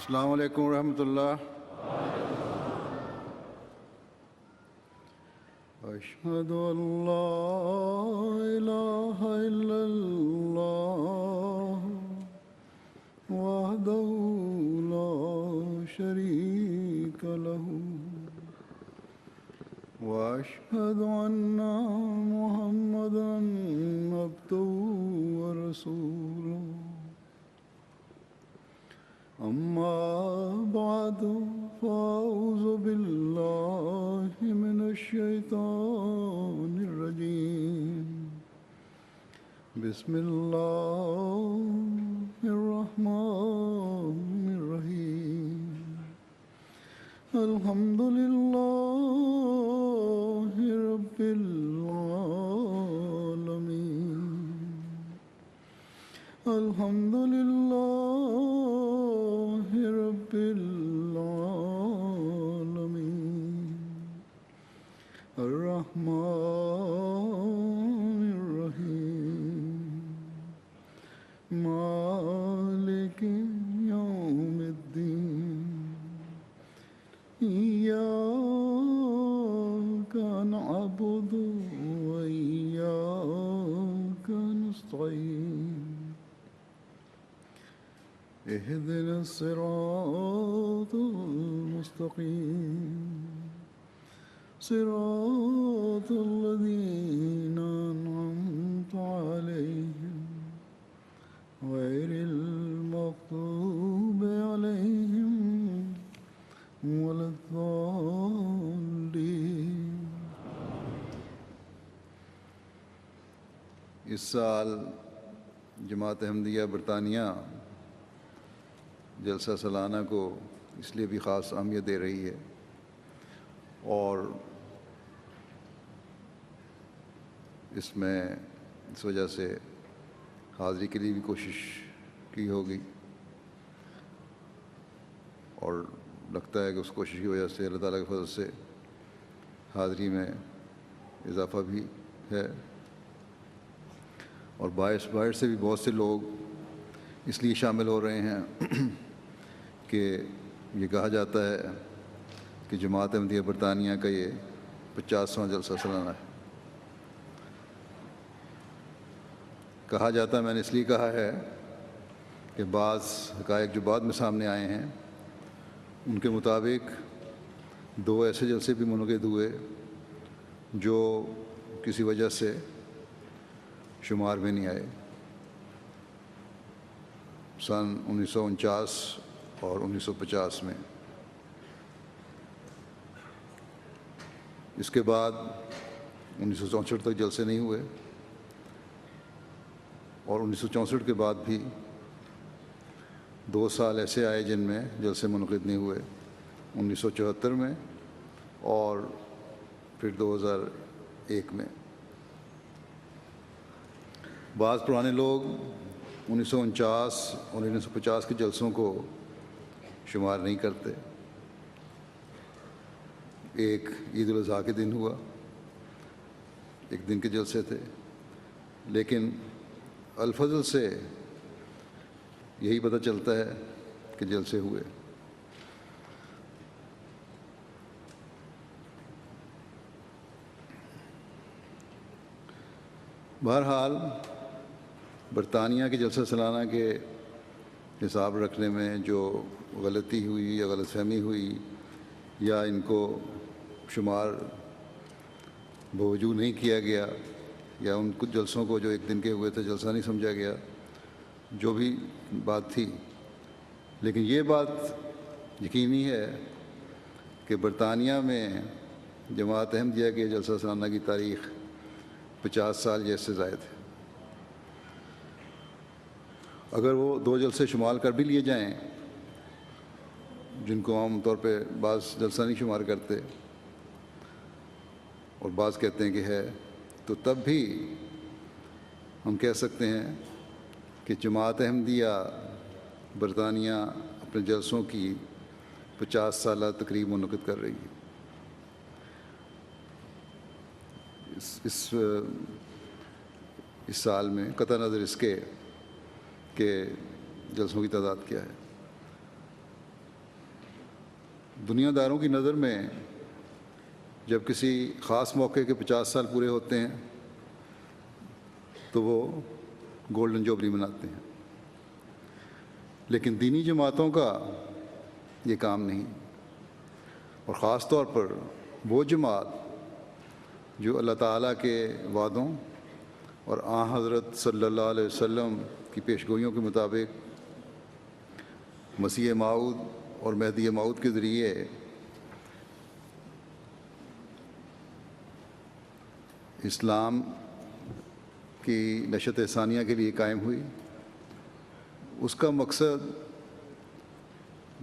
السلام علیکم ورحمۃ اللہ۔ اشہد ان لا الہ الا اللہ وحدہ لا شریک لہ واشہد ان محمدا عبدہ ورسولہ۔ اما بعد فاعوذ باللہ من الشیطان الرجیم۔ بسم اللہ الرحمن الرحیم۔ الحمد للہ رب العالمین۔ الحمد للہ رب العالمین۔ الرحمن الرحیم۔ مالک یوم الدین۔ ایاک نعبد وایاک نستعین۔ اهدنا الصراط المستقيم صراط الذين أنعمت عليهم غير المغضوب عليهم ولا الضالين۔ اس سال جماعت احمدیہ برطانیہ جلسہ سالانہ کو اس لیے بھی خاص اہمیت دے رہی ہے اور اس میں اس وجہ سے حاضری کے لیے بھی کوشش کی ہوگی اور لگتا ہے کہ اس کوشش کی وجہ سے اللہ تعالیٰ کے فضل سے حاضری میں اضافہ بھی ہے اور باہر سے بھی بہت سے لوگ اس لیے شامل ہو رہے ہیں کہ یہ کہا جاتا ہے کہ جماعت احمدیہ برطانیہ کا یہ 50واں جلسہ سالانہ ہے۔ کہا جاتا ہے، میں نے اس لیے کہا ہے کہ بعض حقائق جو بعد میں سامنے آئے ہیں ان کے مطابق 2 ایسے جلسے بھی منعقد ہوئے جو کسی وجہ سے شمار میں نہیں آئے، سن 1949 اور 1950 میں۔ اس کے بعد 1964 تک جلسے نہیں ہوئے اور 1964 کے بعد بھی 2 سال ایسے آئے جن میں جلسے منعقد نہیں ہوئے، 1974 میں اور پھر 2001 میں۔ بعض پرانے لوگ 1949 اور 1950 کے جلسوں کو شمار نہیں کرتے۔ ایک عید الاضحیٰ کے دن ہوا، ایک دن کے جلسے تھے، لیکن الفضل سے یہی پتہ چلتا ہے کہ جلسے ہوئے۔ بہرحال برطانیہ کے جلسہ سالانہ کے حساب رکھنے میں جو غلطی ہوئی یا غلط فہمی ہوئی یا ان کو شمار بوجود نہیں کیا گیا یا ان کچھ جلسوں کو جو ایک دن کے ہوئے تھے جلسہ نہیں سمجھا گیا، جو بھی بات تھی، لیکن یہ بات یقینی ہے کہ برطانیہ میں جماعت احمدیہ کے جلسہ سالانہ کی تاریخ 50 سال جیسے زائد ہے۔ اگر وہ 2 جلسے شمار کر بھی لیے جائیں جن کو عام طور پہ بعض جلسہ نہیں شمار کرتے اور بعض کہتے ہیں کہ ہے، تو تب بھی ہم کہہ سکتے ہیں کہ جماعت احمدیہ برطانیہ اپنے جلسوں کی 50 سالہ تقریب منعقد کر رہی ہے۔ اس سال میں قطع نظر اس کے کہ جلسوں کی تعداد کیا ہے۔ دنیا داروں کی نظر میں جب کسی خاص موقع کے 50 سال پورے ہوتے ہیں تو وہ گولڈن جوبلی مناتے ہیں، لیکن دینی جماعتوں کا یہ کام نہیں، اور خاص طور پر وہ جماعت جو اللہ تعالیٰ کے وعدوں اور آن حضرت صلی اللہ علیہ وسلم کی پیشگوئیوں کے مطابق مسیح موعود اور مہدی موعود کے ذریعے اسلام کی نشت ثانیہ کے لیے قائم ہوئی، اس کا مقصد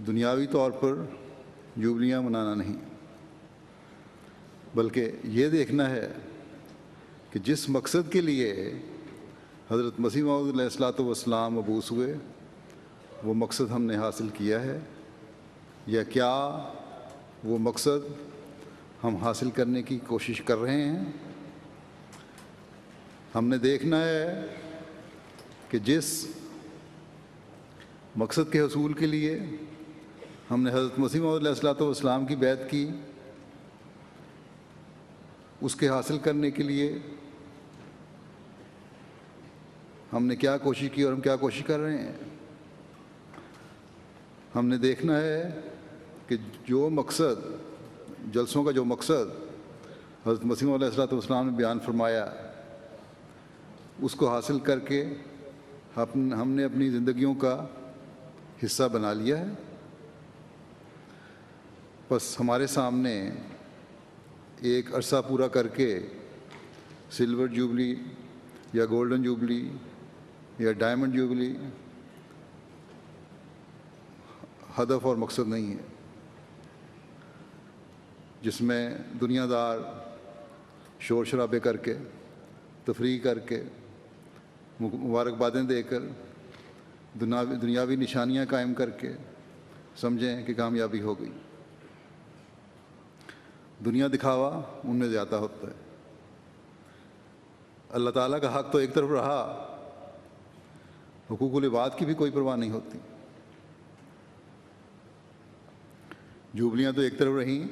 دنیاوی طور پر جوبلیاں منانا نہیں، بلکہ یہ دیکھنا ہے کہ جس مقصد کے لیے حضرت مسیح موعود علیہ الصلوۃ والسلام مبعوث ہوئے وہ مقصد ہم نے حاصل کیا ہے، یا کیا وہ مقصد ہم حاصل کرنے کی کوشش کر رہے ہیں۔ ہم نے دیکھنا ہے کہ جس مقصد کے حصول کے لیے ہم نے حضرت مسیح موعود علیہ الصلوۃ والسلام کی بیعت کی، اس کے حاصل کرنے کے لیے ہم نے کیا کوشش کی اور ہم کیا کوشش کر رہے ہیں۔ ہم نے دیکھنا ہے کہ جو مقصد، جلسوں کا جو مقصد حضرت مسیح موعود علیہ الصلوۃ والسلام نے بیان فرمایا، اس کو حاصل کر کے ہم نے اپنی زندگیوں کا حصہ بنا لیا ہے۔ بس ہمارے سامنے ایک عرصہ پورا کر کے سلور جوبلی یا گولڈن جوبلی یا ڈائمنڈ جوبلی ہدف اور مقصد نہیں ہے، جس میں دنیا دار شور شرابے کر کے، تفریح کر کے، مبارکبادیں دے کر، دنیاوی نشانیاں قائم کر کے سمجھیں کہ کامیابی ہو گئی۔ دنیا دکھاوا ان میں زیادہ ہوتا ہے۔ اللہ تعالیٰ کا حق تو ایک طرف رہا، حقوق العباد کی بھی کوئی پرواہ نہیں ہوتی۔ جوبلیاں تو ایک طرف رہیں،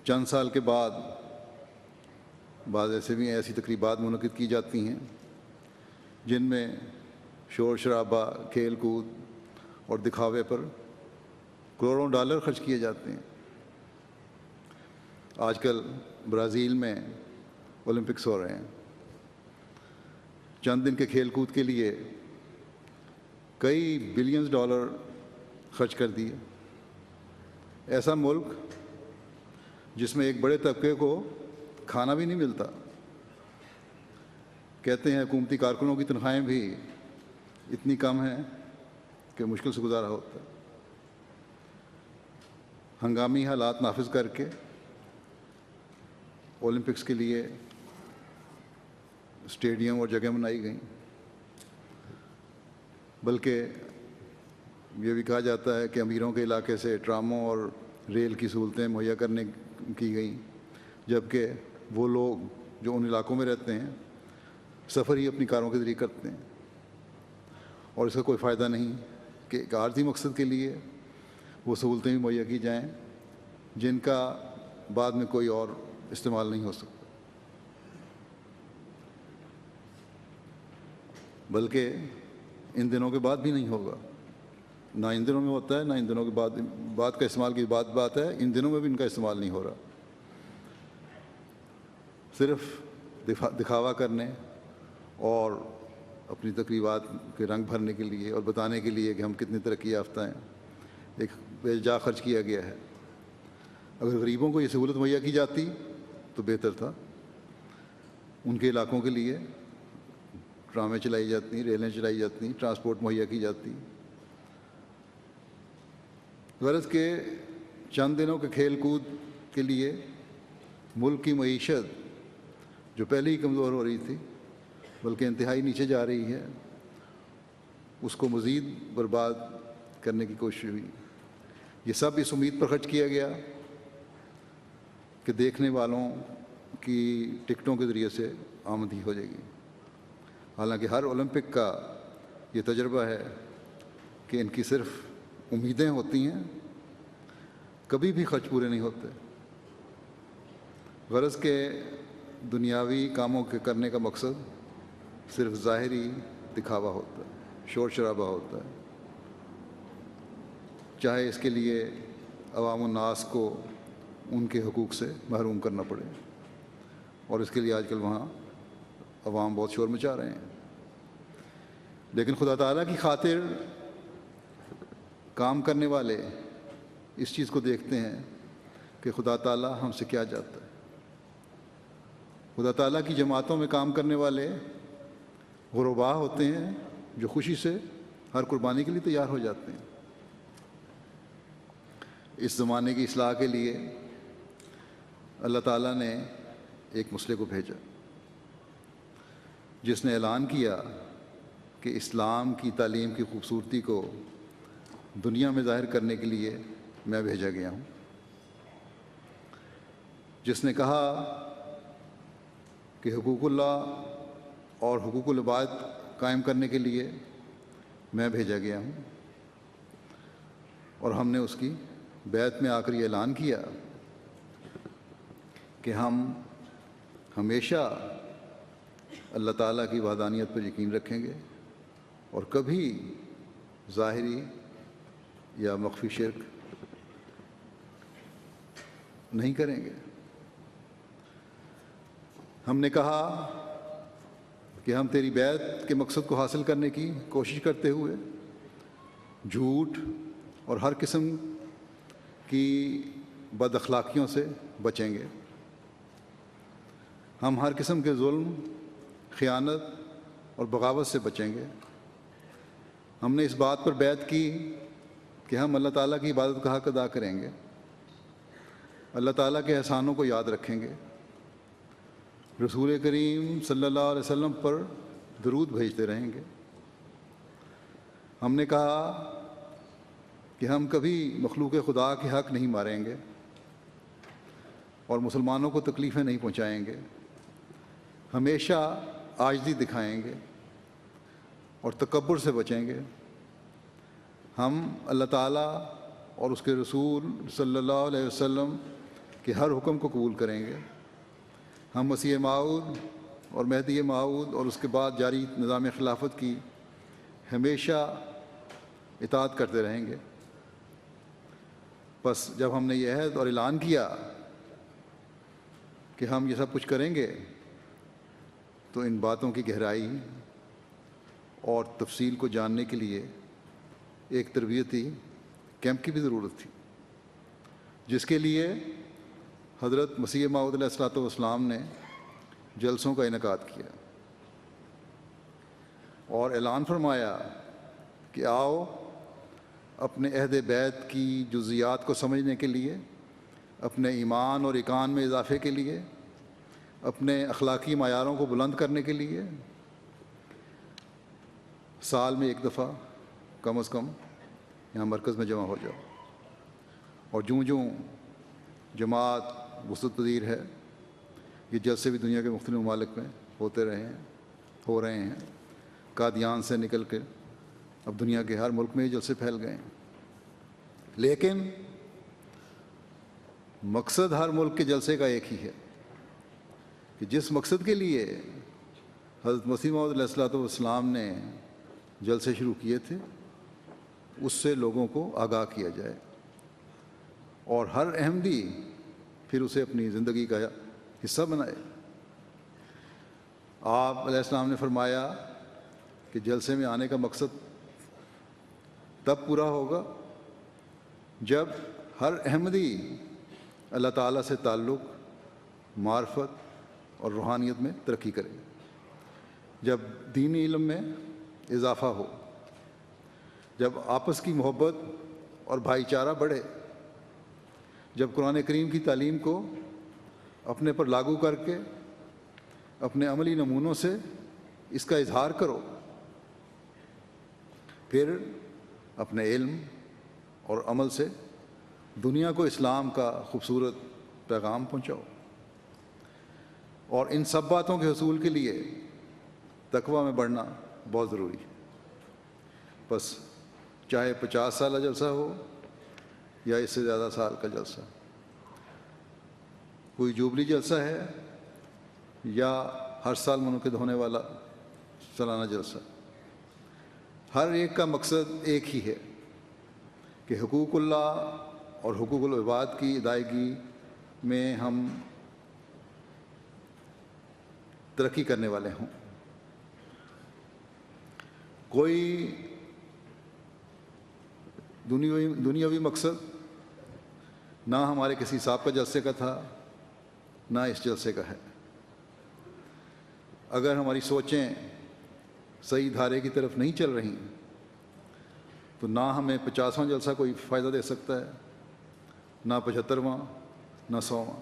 چند سال کے بعد بعض ایسی تقریبات منعقد کی جاتی ہیں جن میں شور شرابہ، کھیل کود اور دکھاوے پر کروڑوں ڈالر خرچ کیے جاتے ہیں۔ آج کل برازیل میں اولمپکس ہو رہے ہیں، چند دن کے کھیل کود کے لیے کئی بلینز ڈالر خرچ کر دیے۔ ایسا ملک جس میں ایک بڑے طبقے کو کھانا بھی نہیں ملتا، کہتے ہیں حکومتی کارکنوں کی تنخواہیں بھی اتنی کم ہیں کہ مشکل سے گزارا ہوتا ہے۔ ہنگامی حالات نافذ کر کے اولمپکس کے لیے اسٹیڈیم اور جگہ بنائی گئیں، بلکہ یہ بھی کہا جاتا ہے کہ امیروں کے علاقے سے ٹراموں اور ریل کی سہولتیں مہیا کرنے کی گئیں، جبکہ وہ لوگ جو ان علاقوں میں رہتے ہیں سفر ہی اپنی کاروں کے ذریعے کرتے ہیں، اور اس کا کوئی فائدہ نہیں کہ ایک عارضی مقصد کے لیے وہ سہولتیں بھی مہیا کی جائیں جن کا بعد میں کوئی اور استعمال نہیں ہو سکتا، بلکہ ان دنوں کے بعد بھی نہیں ہوگا۔ نہ ان دنوں میں ہوتا ہے، نہ ان دنوں کے بعد کا استعمال کی بات ہے، ان دنوں میں بھی ان کا استعمال نہیں ہو رہا۔ صرف دکھاوا کرنے اور اپنی تقریبات کے رنگ بھرنے کے لیے اور بتانے کے لیے کہ ہم کتنی ترقی یافتہ ہیں، ایک بے جا خرچ کیا گیا ہے۔ اگر غریبوں کو یہ سہولت مہیا کی جاتی تو بہتر تھا۔ ان کے علاقوں کے لیے ٹرامیں چلائی جاتی، ریلیں چلائی جاتی، ٹرانسپورٹ مہیا کی جاتی۔ غرض کہ چند دنوں کے کھیل کود کے لیے ملک کی معیشت جو پہلے ہی کمزور ہو رہی تھی بلکہ انتہائی نیچے جا رہی ہے، اس کو مزید برباد کرنے کی کوشش ہوئی۔ یہ سب اس امید پر خرچ کیا گیا کہ دیکھنے والوں کی ٹکٹوں کے ذریعے سے آمدنی ہو جائے گی، حالانکہ ہر اولمپک کا یہ تجربہ ہے کہ ان کی صرف امیدیں ہوتی ہیں کبھی بھی خرچ پورے نہیں ہوتے۔ غرض کے دنیاوی کاموں کے کرنے کا مقصد صرف ظاہری دکھاوا ہوتا ہے، شور شرابہ ہوتا ہے، چاہے اس کے لیے عوام الناس کو ان کے حقوق سے محروم کرنا پڑے، اور اس کے لیے آج کل وہاں عوام بہت شور مچا رہے ہیں۔ لیکن خدا تعالیٰ کی خاطر کام کرنے والے اس چیز کو دیکھتے ہیں کہ خدا تعالیٰ ہم سے کیا چاہتا ہے۔ خدا تعالیٰ کی جماعتوں میں کام کرنے والے غربا ہوتے ہیں جو خوشی سے ہر قربانی کے لیے تیار ہو جاتے ہیں۔ اس زمانے کی اصلاح کے لیے اللہ تعالیٰ نے ایک مسئلے کو بھیجا جس نے اعلان کیا کہ اسلام کی تعلیم کی خوبصورتی کو دنیا میں ظاہر کرنے کے لیے میں بھیجا گیا ہوں، جس نے کہا کہ حقوق اللہ اور حقوق العباد قائم کرنے کے لیے میں بھیجا گیا ہوں، اور ہم نے اس کی بیعت میں آ کر یہ اعلان کیا کہ ہم ہمیشہ اللہ تعالیٰ کی وحدانیت پر یقین رکھیں گے اور کبھی ظاہری یا مخفی شرک نہیں کریں گے۔ ہم نے کہا کہ ہم تیری بیعت کے مقصد کو حاصل کرنے کی کوشش کرتے ہوئے جھوٹ اور ہر قسم کی بد اخلاقیوں سے بچیں گے۔ ہم ہر قسم کے ظلم، خیانت اور بغاوت سے بچیں گے۔ ہم نے اس بات پر بیعت کی کہ ہم اللہ تعالیٰ کی عبادت کا حق ادا کریں گے، اللہ تعالیٰ کے احسانوں کو یاد رکھیں گے، رسول کریم صلی اللہ علیہ وسلم پر درود بھیجتے رہیں گے۔ ہم نے کہا کہ ہم کبھی مخلوق خدا کے حق نہیں ماریں گے اور مسلمانوں کو تکلیفیں نہیں پہنچائیں گے، ہمیشہ عاجزی دکھائیں گے اور تکبر سے بچیں گے۔ ہم اللہ تعالیٰ اور اس کے رسول صلی اللہ علیہ وسلم کے ہر حکم کو قبول کریں گے۔ ہم مسیح موعود اور مہدی موعود اور اس کے بعد جاری نظام خلافت کی ہمیشہ اطاعت کرتے رہیں گے۔ بس جب ہم نے یہ عہد اور اعلان کیا کہ ہم یہ سب کچھ کریں گے تو ان باتوں کی گہرائی اور تفصیل کو جاننے کے لیے ایک تربیتی کیمپ کی بھی ضرورت تھی، جس کے لیے حضرت مسیح موعود علیہ الصلوۃ والسلام نے جلسوں کا انعقاد کیا اور اعلان فرمایا کہ آؤ اپنے عہد بیعت کی جزیات کو سمجھنے کے لیے، اپنے ایمان اور ایقان میں اضافے کے لیے، اپنے اخلاقی معیاروں کو بلند کرنے کے لیے سال میں ایک دفعہ کم از کم یہاں مرکز میں جمع ہو جاؤ۔ اور جوں جماعت وسعت پذیر ہے، یہ جلسے بھی دنیا کے مختلف ممالک میں ہو رہے ہیں۔ قادیان سے نکل کے اب دنیا کے ہر ملک میں یہ جلسے پھیل گئے ہیں، لیکن مقصد ہر ملک کے جلسے کا ایک ہی ہے کہ جس مقصد کے لیے حضرت مسیح موعود علیہ الصلوۃ والسلام نے جلسے شروع کیے تھے اس سے لوگوں کو آگاہ کیا جائے اور ہر احمدی پھر اسے اپنی زندگی کا حصہ بنائے۔ آپ علیہ السلام نے فرمایا کہ جلسے میں آنے کا مقصد تب پورا ہوگا جب ہر احمدی اللہ تعالیٰ سے تعلق، معرفت اور روحانیت میں ترقی کرے، جب دینی علم میں اضافہ ہو، جب آپس کی محبت اور بھائی چارہ بڑھے، جب قرآن کریم کی تعلیم کو اپنے پر لاگو کر کے اپنے عملی نمونوں سے اس کا اظہار کرو، پھر اپنے علم اور عمل سے دنیا کو اسلام کا خوبصورت پیغام پہنچاؤ۔ اور ان سب باتوں کے حصول کے لیے تقویٰ میں بڑھنا بہت ضروری ہے۔ بس چاہے 50 سالہ جلسہ ہو یا اس سے زیادہ سال کا جلسہ، کوئی جوبلی جلسہ ہے یا ہر سال منعقد ہونے والا سالانہ جلسہ، ہر ایک کا مقصد ایک ہی ہے کہ حقوق اللہ اور حقوق العباد کی ادائیگی میں ہم ترقی کرنے والے ہوں۔ کوئی دنیاوی مقصد نہ ہمارے کسی سابقہ جلسے کا تھا، نہ اس جلسے کا ہے۔ اگر ہماری سوچیں صحیح دھارے کی طرف نہیں چل رہی تو نہ ہمیں 50واں جلسہ کوئی فائدہ دے سکتا ہے، نہ 75واں، نہ 100واں۔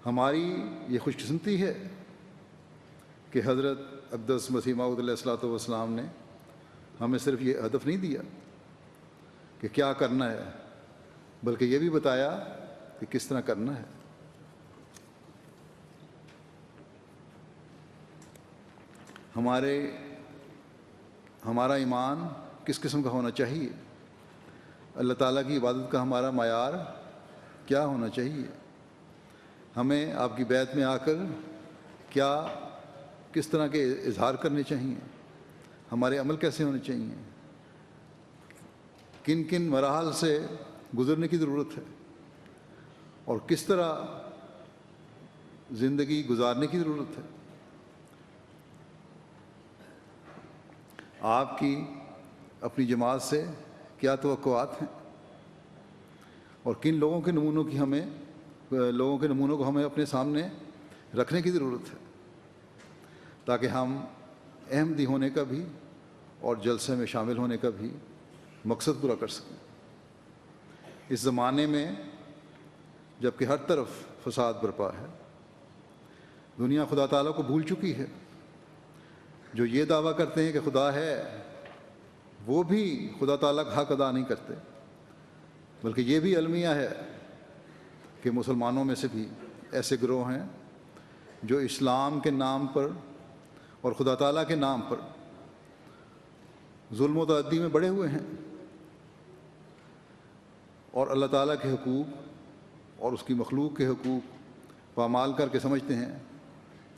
ہماری یہ خوش قسمتی ہے کہ حضرت اقدس مسیح موعود علیہ الصلوۃ والسلام نے ہمیں صرف یہ ہدف نہیں دیا کہ کیا کرنا ہے، بلکہ یہ بھی بتایا کہ کس طرح کرنا ہے۔ ہمارا ایمان کس قسم کا ہونا چاہیے، اللہ تعالیٰ کی عبادت کا ہمارا معیار کیا ہونا چاہیے، ہمیں آپ کی بیعت میں آ کر کس طرح کے اظہار کرنے چاہیے، ہمارے عمل کیسے ہونے چاہیے، کن کن مراحل سے گزرنے کی ضرورت ہے، اور کس طرح زندگی گزارنے کی ضرورت ہے۔ آپ کی اپنی جماعت سے کیا توقعات ہیں، اور کن لوگوں کے نمونوں کو ہمیں اپنے سامنے رکھنے کی ضرورت ہے، تاکہ ہم احمدی ہونے کا بھی اور جلسے میں شامل ہونے کا بھی مقصد پورا کر سکیں۔ اس زمانے میں جب کہ ہر طرف فساد برپا ہے، دنیا خدا تعالیٰ کو بھول چکی ہے۔ جو یہ دعویٰ کرتے ہیں کہ خدا ہے، وہ بھی خدا تعالیٰ کا حق ادا نہیں کرتے، بلکہ یہ بھی المیہ ہے کہ مسلمانوں میں سے بھی ایسے گروہ ہیں جو اسلام کے نام پر اور خدا تعالیٰ کے نام پر ظلم و تعدی میں بڑھے ہوئے ہیں، اور اللہ تعالیٰ کے حقوق اور اس کی مخلوق کے حقوق پامال کر کے سمجھتے ہیں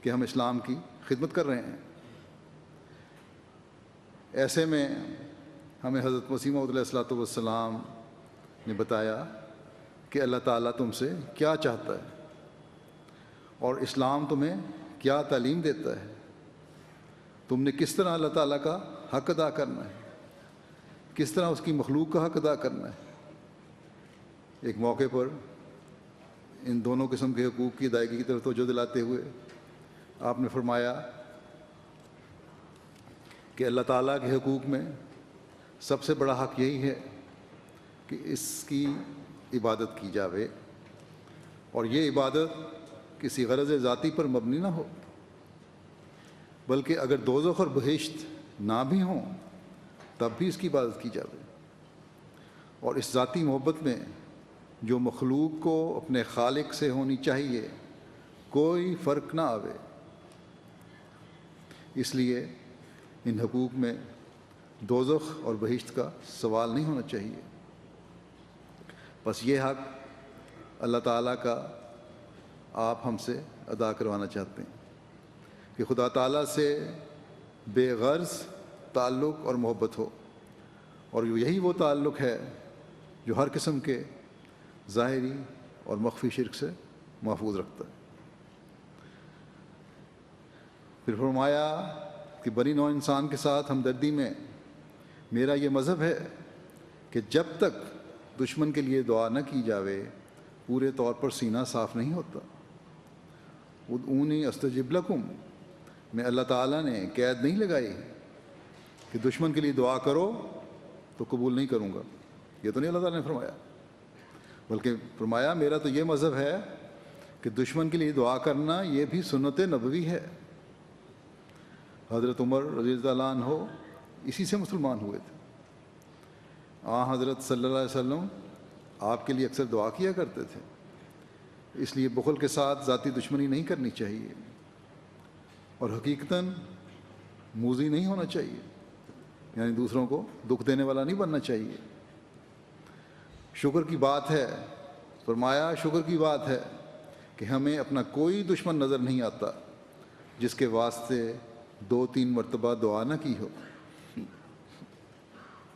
کہ ہم اسلام کی خدمت کر رہے ہیں۔ ایسے میں ہمیں حضرت مسیح موعود علیہ الصلوۃ والسلام نے بتایا کہ اللہ تعالیٰ تم سے کیا چاہتا ہے اور اسلام تمہیں کیا تعلیم دیتا ہے، تم نے کس طرح اللہ تعالیٰ کا حق ادا کرنا ہے، کس طرح اس کی مخلوق کا حق ادا کرنا ہے۔ ایک موقع پر ان دونوں قسم کے حقوق کی ادائیگی کی طرف توجہ دلاتے ہوئے آپ نے فرمایا کہ اللہ تعالیٰ کے حقوق میں سب سے بڑا حق یہی ہے کہ اس کی عبادت کی جاوے، اور یہ عبادت کسی غرض ذاتی پر مبنی نہ ہو، بلکہ اگر دوزخ اور بہشت نہ بھی ہوں تب بھی اس کی عبادت کی جاوے، اور اس ذاتی محبت میں جو مخلوق کو اپنے خالق سے ہونی چاہیے کوئی فرق نہ آوے۔ اس لیے ان حقوق میں دوزخ اور بہشت کا سوال نہیں ہونا چاہیے۔ بس یہ حق اللہ تعالیٰ کا آپ ہم سے ادا کروانا چاہتے ہیں کہ خدا تعالیٰ سے بے غرض تعلق اور محبت ہو، اور یہی وہ تعلق ہے جو ہر قسم کے ظاہری اور مخفی شرک سے محفوظ رکھتا ہے۔ پھر فرمایا کہ بنی نوع انسان کے ساتھ ہمدردی میں میرا یہ مذہب ہے کہ جب تک دشمن کے لیے دعا نہ کی جاوے پورے طور پر سینہ صاف نہیں ہوتا۔ ادعونی استجب لکم میں اللہ تعالیٰ نے قید نہیں لگائی کہ دشمن کے لیے دعا کرو تو قبول نہیں کروں گا، یہ تو نہیں اللہ تعالیٰ نے فرمایا، بلکہ فرمایا میرا تو یہ مذہب ہے کہ دشمن کے لیے دعا کرنا یہ بھی سنت نبوی ہے۔ حضرت عمر رضی اللہ عنہ اسی سے مسلمان ہوئے تھے۔ حضرت صلی اللہ علیہ وسلم آپ کے لیے اکثر دعا کیا کرتے تھے، اس لیے بخل کے ساتھ ذاتی دشمنی نہیں کرنی چاہیے، اور حقیقتاً موذی نہیں ہونا چاہیے، یعنی دوسروں کو دکھ دینے والا نہیں بننا چاہیے۔ شکر کی بات ہے، فرمایا شکر کی بات ہے کہ ہمیں اپنا کوئی دشمن نظر نہیں آتا جس کے واسطے 2-3 مرتبہ دعا نہ کی ہو،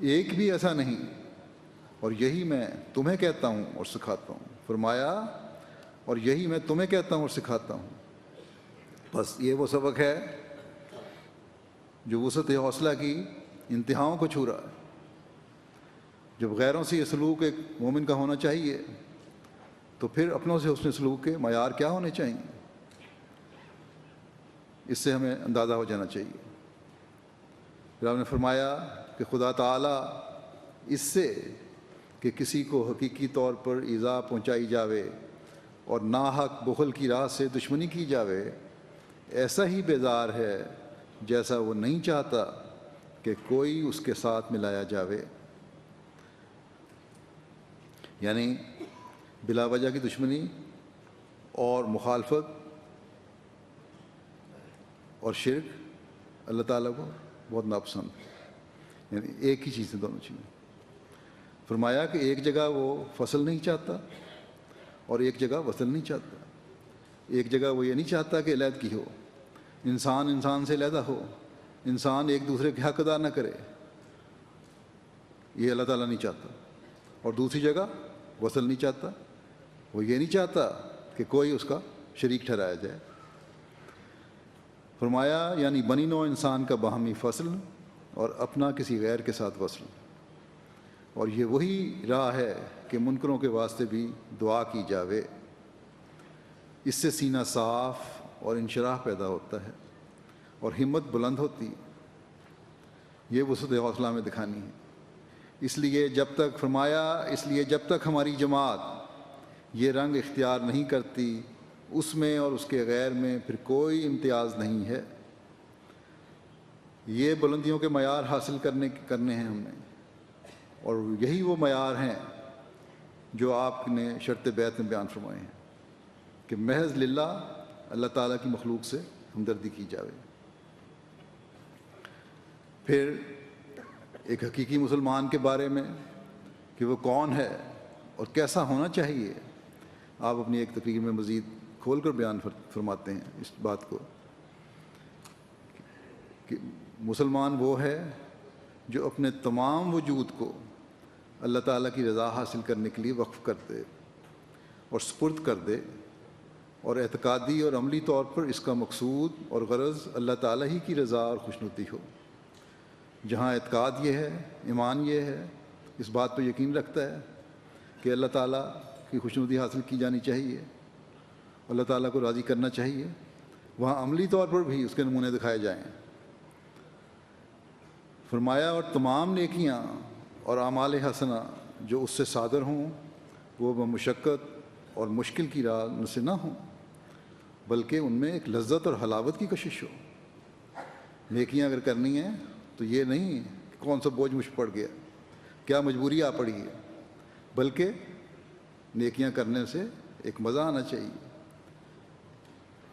ایک بھی ایسا نہیں، اور یہی میں تمہیں کہتا ہوں اور سکھاتا ہوں۔ فرمایا اور یہی میں تمہیں کہتا ہوں اور سکھاتا ہوں۔ بس یہ وہ سبق ہے جو وسعت حوصلہ کی انتہاؤں کو چھو رہا ہے۔ جب غیروں سے یہ سلوک ایک مومن کا ہونا چاہیے تو پھر اپنوں سے حسن سلوک کے معیار کیا ہونے چاہیے، اس سے ہمیں اندازہ ہو جانا چاہیے۔ پھر آپ نے فرمایا کہ خدا تعالیٰ اس سے کہ کسی کو حقیقی طور پر ایذا پہنچائی جاوے اور ناحق بخل کی راہ سے دشمنی کی جاوے ایسا ہی بیزار ہے جیسا وہ نہیں چاہتا کہ کوئی اس کے ساتھ ملایا جاوے۔ یعنی بلا وجہ کی دشمنی اور مخالفت اور شرک اللہ تعالیٰ کو بہت ناپسند ہے، یعنی ایک ہی چیز ہے دونوں چیزیں۔ فرمایا کہ ایک جگہ وہ فصل نہیں چاہتا اور ایک جگہ وصل نہیں چاہتا۔ ایک جگہ وہ یہ نہیں چاہتا کہ علیحدگی ہو، انسان انسان سے علیحدہ ہو، انسان ایک دوسرے کے حق ادا نہ کرے، یہ اللہ تعالیٰ نہیں چاہتا۔ اور دوسری جگہ وصل نہیں چاہتا، وہ یہ نہیں چاہتا کہ کوئی اس کا شریک ٹھہرایا جائے۔ فرمایا یعنی بنی نوع انسان کا باہمی فصل اور اپنا کسی غیر کے ساتھ وصل، اور یہ وہی راہ ہے کہ منکروں کے واسطے بھی دعا کی جاوے، اس سے سینہ صاف اور انشراح پیدا ہوتا ہے اور ہمت بلند ہوتی ہے۔ یہ وسعت حوصلہ میں دکھانی ہے۔ اس لیے جب تک ہماری جماعت یہ رنگ اختیار نہیں کرتی، اس میں اور اس کے غیر میں پھر کوئی امتیاز نہیں ہے۔ یہ بلندیوں کے معیار حاصل کرنے ہیں ہم نے، اور یہی وہ معیار ہیں جو آپ نے شرط بیعت میں بیان فرمائے ہیں کہ محض للہ اللہ تعالیٰ کی مخلوق سے ہمدردی کی جاوے۔ پھر ایک حقیقی مسلمان کے بارے میں کہ وہ کون ہے اور کیسا ہونا چاہیے، آپ اپنی ایک تقریر میں مزید کھول کر بیان فرماتے ہیں اس بات کو کہ مسلمان وہ ہے جو اپنے تمام وجود کو اللہ تعالیٰ کی رضا حاصل کرنے کے لیے وقف کر دے اور سپرد کر دے، اور اعتقادی اور عملی طور پر اس کا مقصود اور غرض اللہ تعالیٰ ہی کی رضا اور خوشنودی ہو۔ جہاں اعتقاد یہ ہے، ایمان یہ ہے، اس بات پہ یقین رکھتا ہے کہ اللہ تعالیٰ کی خوشنودی حاصل کی جانی چاہیے، اللہ تعالیٰ کو راضی کرنا چاہیے، وہاں عملی طور پر بھی اس کے نمونے دکھائے جائیں۔ فرمایا اور تمام نیکیاں اور اعمال حسنہ جو اس سے صادر ہوں وہ بمشقت اور مشکل کی راہ سے نہ ہوں، بلکہ ان میں ایک لذت اور حلاوت کی کشش ہو۔ نیکیاں اگر کرنی ہیں تو یہ نہیں کہ کون سا بوجھ مجھ پڑ گیا، کیا مجبوری آ پڑی ہے، بلکہ نیکیاں کرنے سے ایک مزہ آنا چاہیے،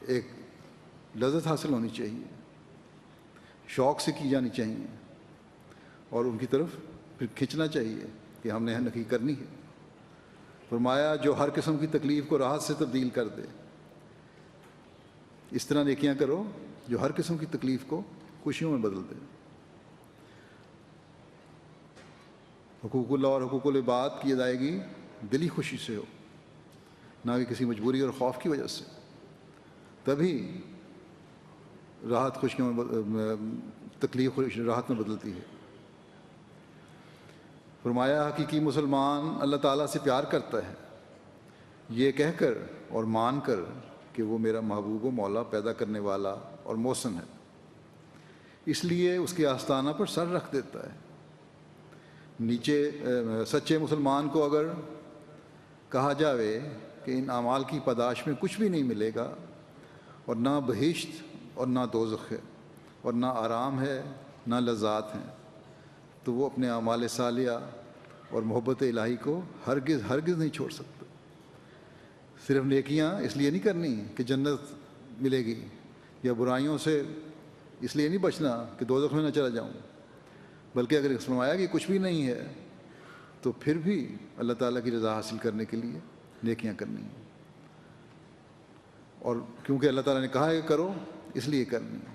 ایک لذت حاصل ہونی چاہیے، شوق سے کی جانی چاہیے، اور ان کی طرف پھر کھنچنا چاہیے کہ ہم نے نیکی کرنی ہے۔ فرمایا جو ہر قسم کی تکلیف کو راحت سے تبدیل کر دے، اس طرح نیکیاں کرو جو ہر قسم کی تکلیف کو خوشیوں میں بدل دے۔ حقوق اللہ اور حقوق العباد کی ادائیگی دلی خوشی سے ہو، نہ کہ کسی مجبوری اور خوف کی وجہ سے، تبھی راحت خوشیوں میں تکلیف راحت میں بدلتی ہے۔ فرمایا حقیقی مسلمان اللہ تعالیٰ سے پیار کرتا ہے یہ کہہ کر اور مان کر کہ وہ میرا محبوب و مولا پیدا کرنے والا اور محسن ہے، اس لیے اس کے آستانہ پر سر رکھ دیتا ہے۔ سچے مسلمان کو اگر کہا جاوے کہ ان اعمال کی پاداش میں کچھ بھی نہیں ملے گا، اور نہ بہشت اور نہ دوزخ ہے، اور نہ آرام ہے نہ لذات ہیں، تو وہ اپنے اعمال صالحہ اور محبت الہی کو ہرگز نہیں چھوڑ سکتا۔ صرف نیکیاں اس لیے نہیں کرنی کہ جنت ملے گی، یا برائیوں سے اس لیے نہیں بچنا کہ دوزخ میں نہ چلا جاؤں، بلکہ اگر فرمایا کہ کچھ بھی نہیں ہے تو پھر بھی اللہ تعالیٰ کی رضا حاصل کرنے کے لیے نیکیاں کرنی ہیں، اور کیونکہ اللہ تعالیٰ نے کہا ہے کہ کرو اس لیے کرنی ہے۔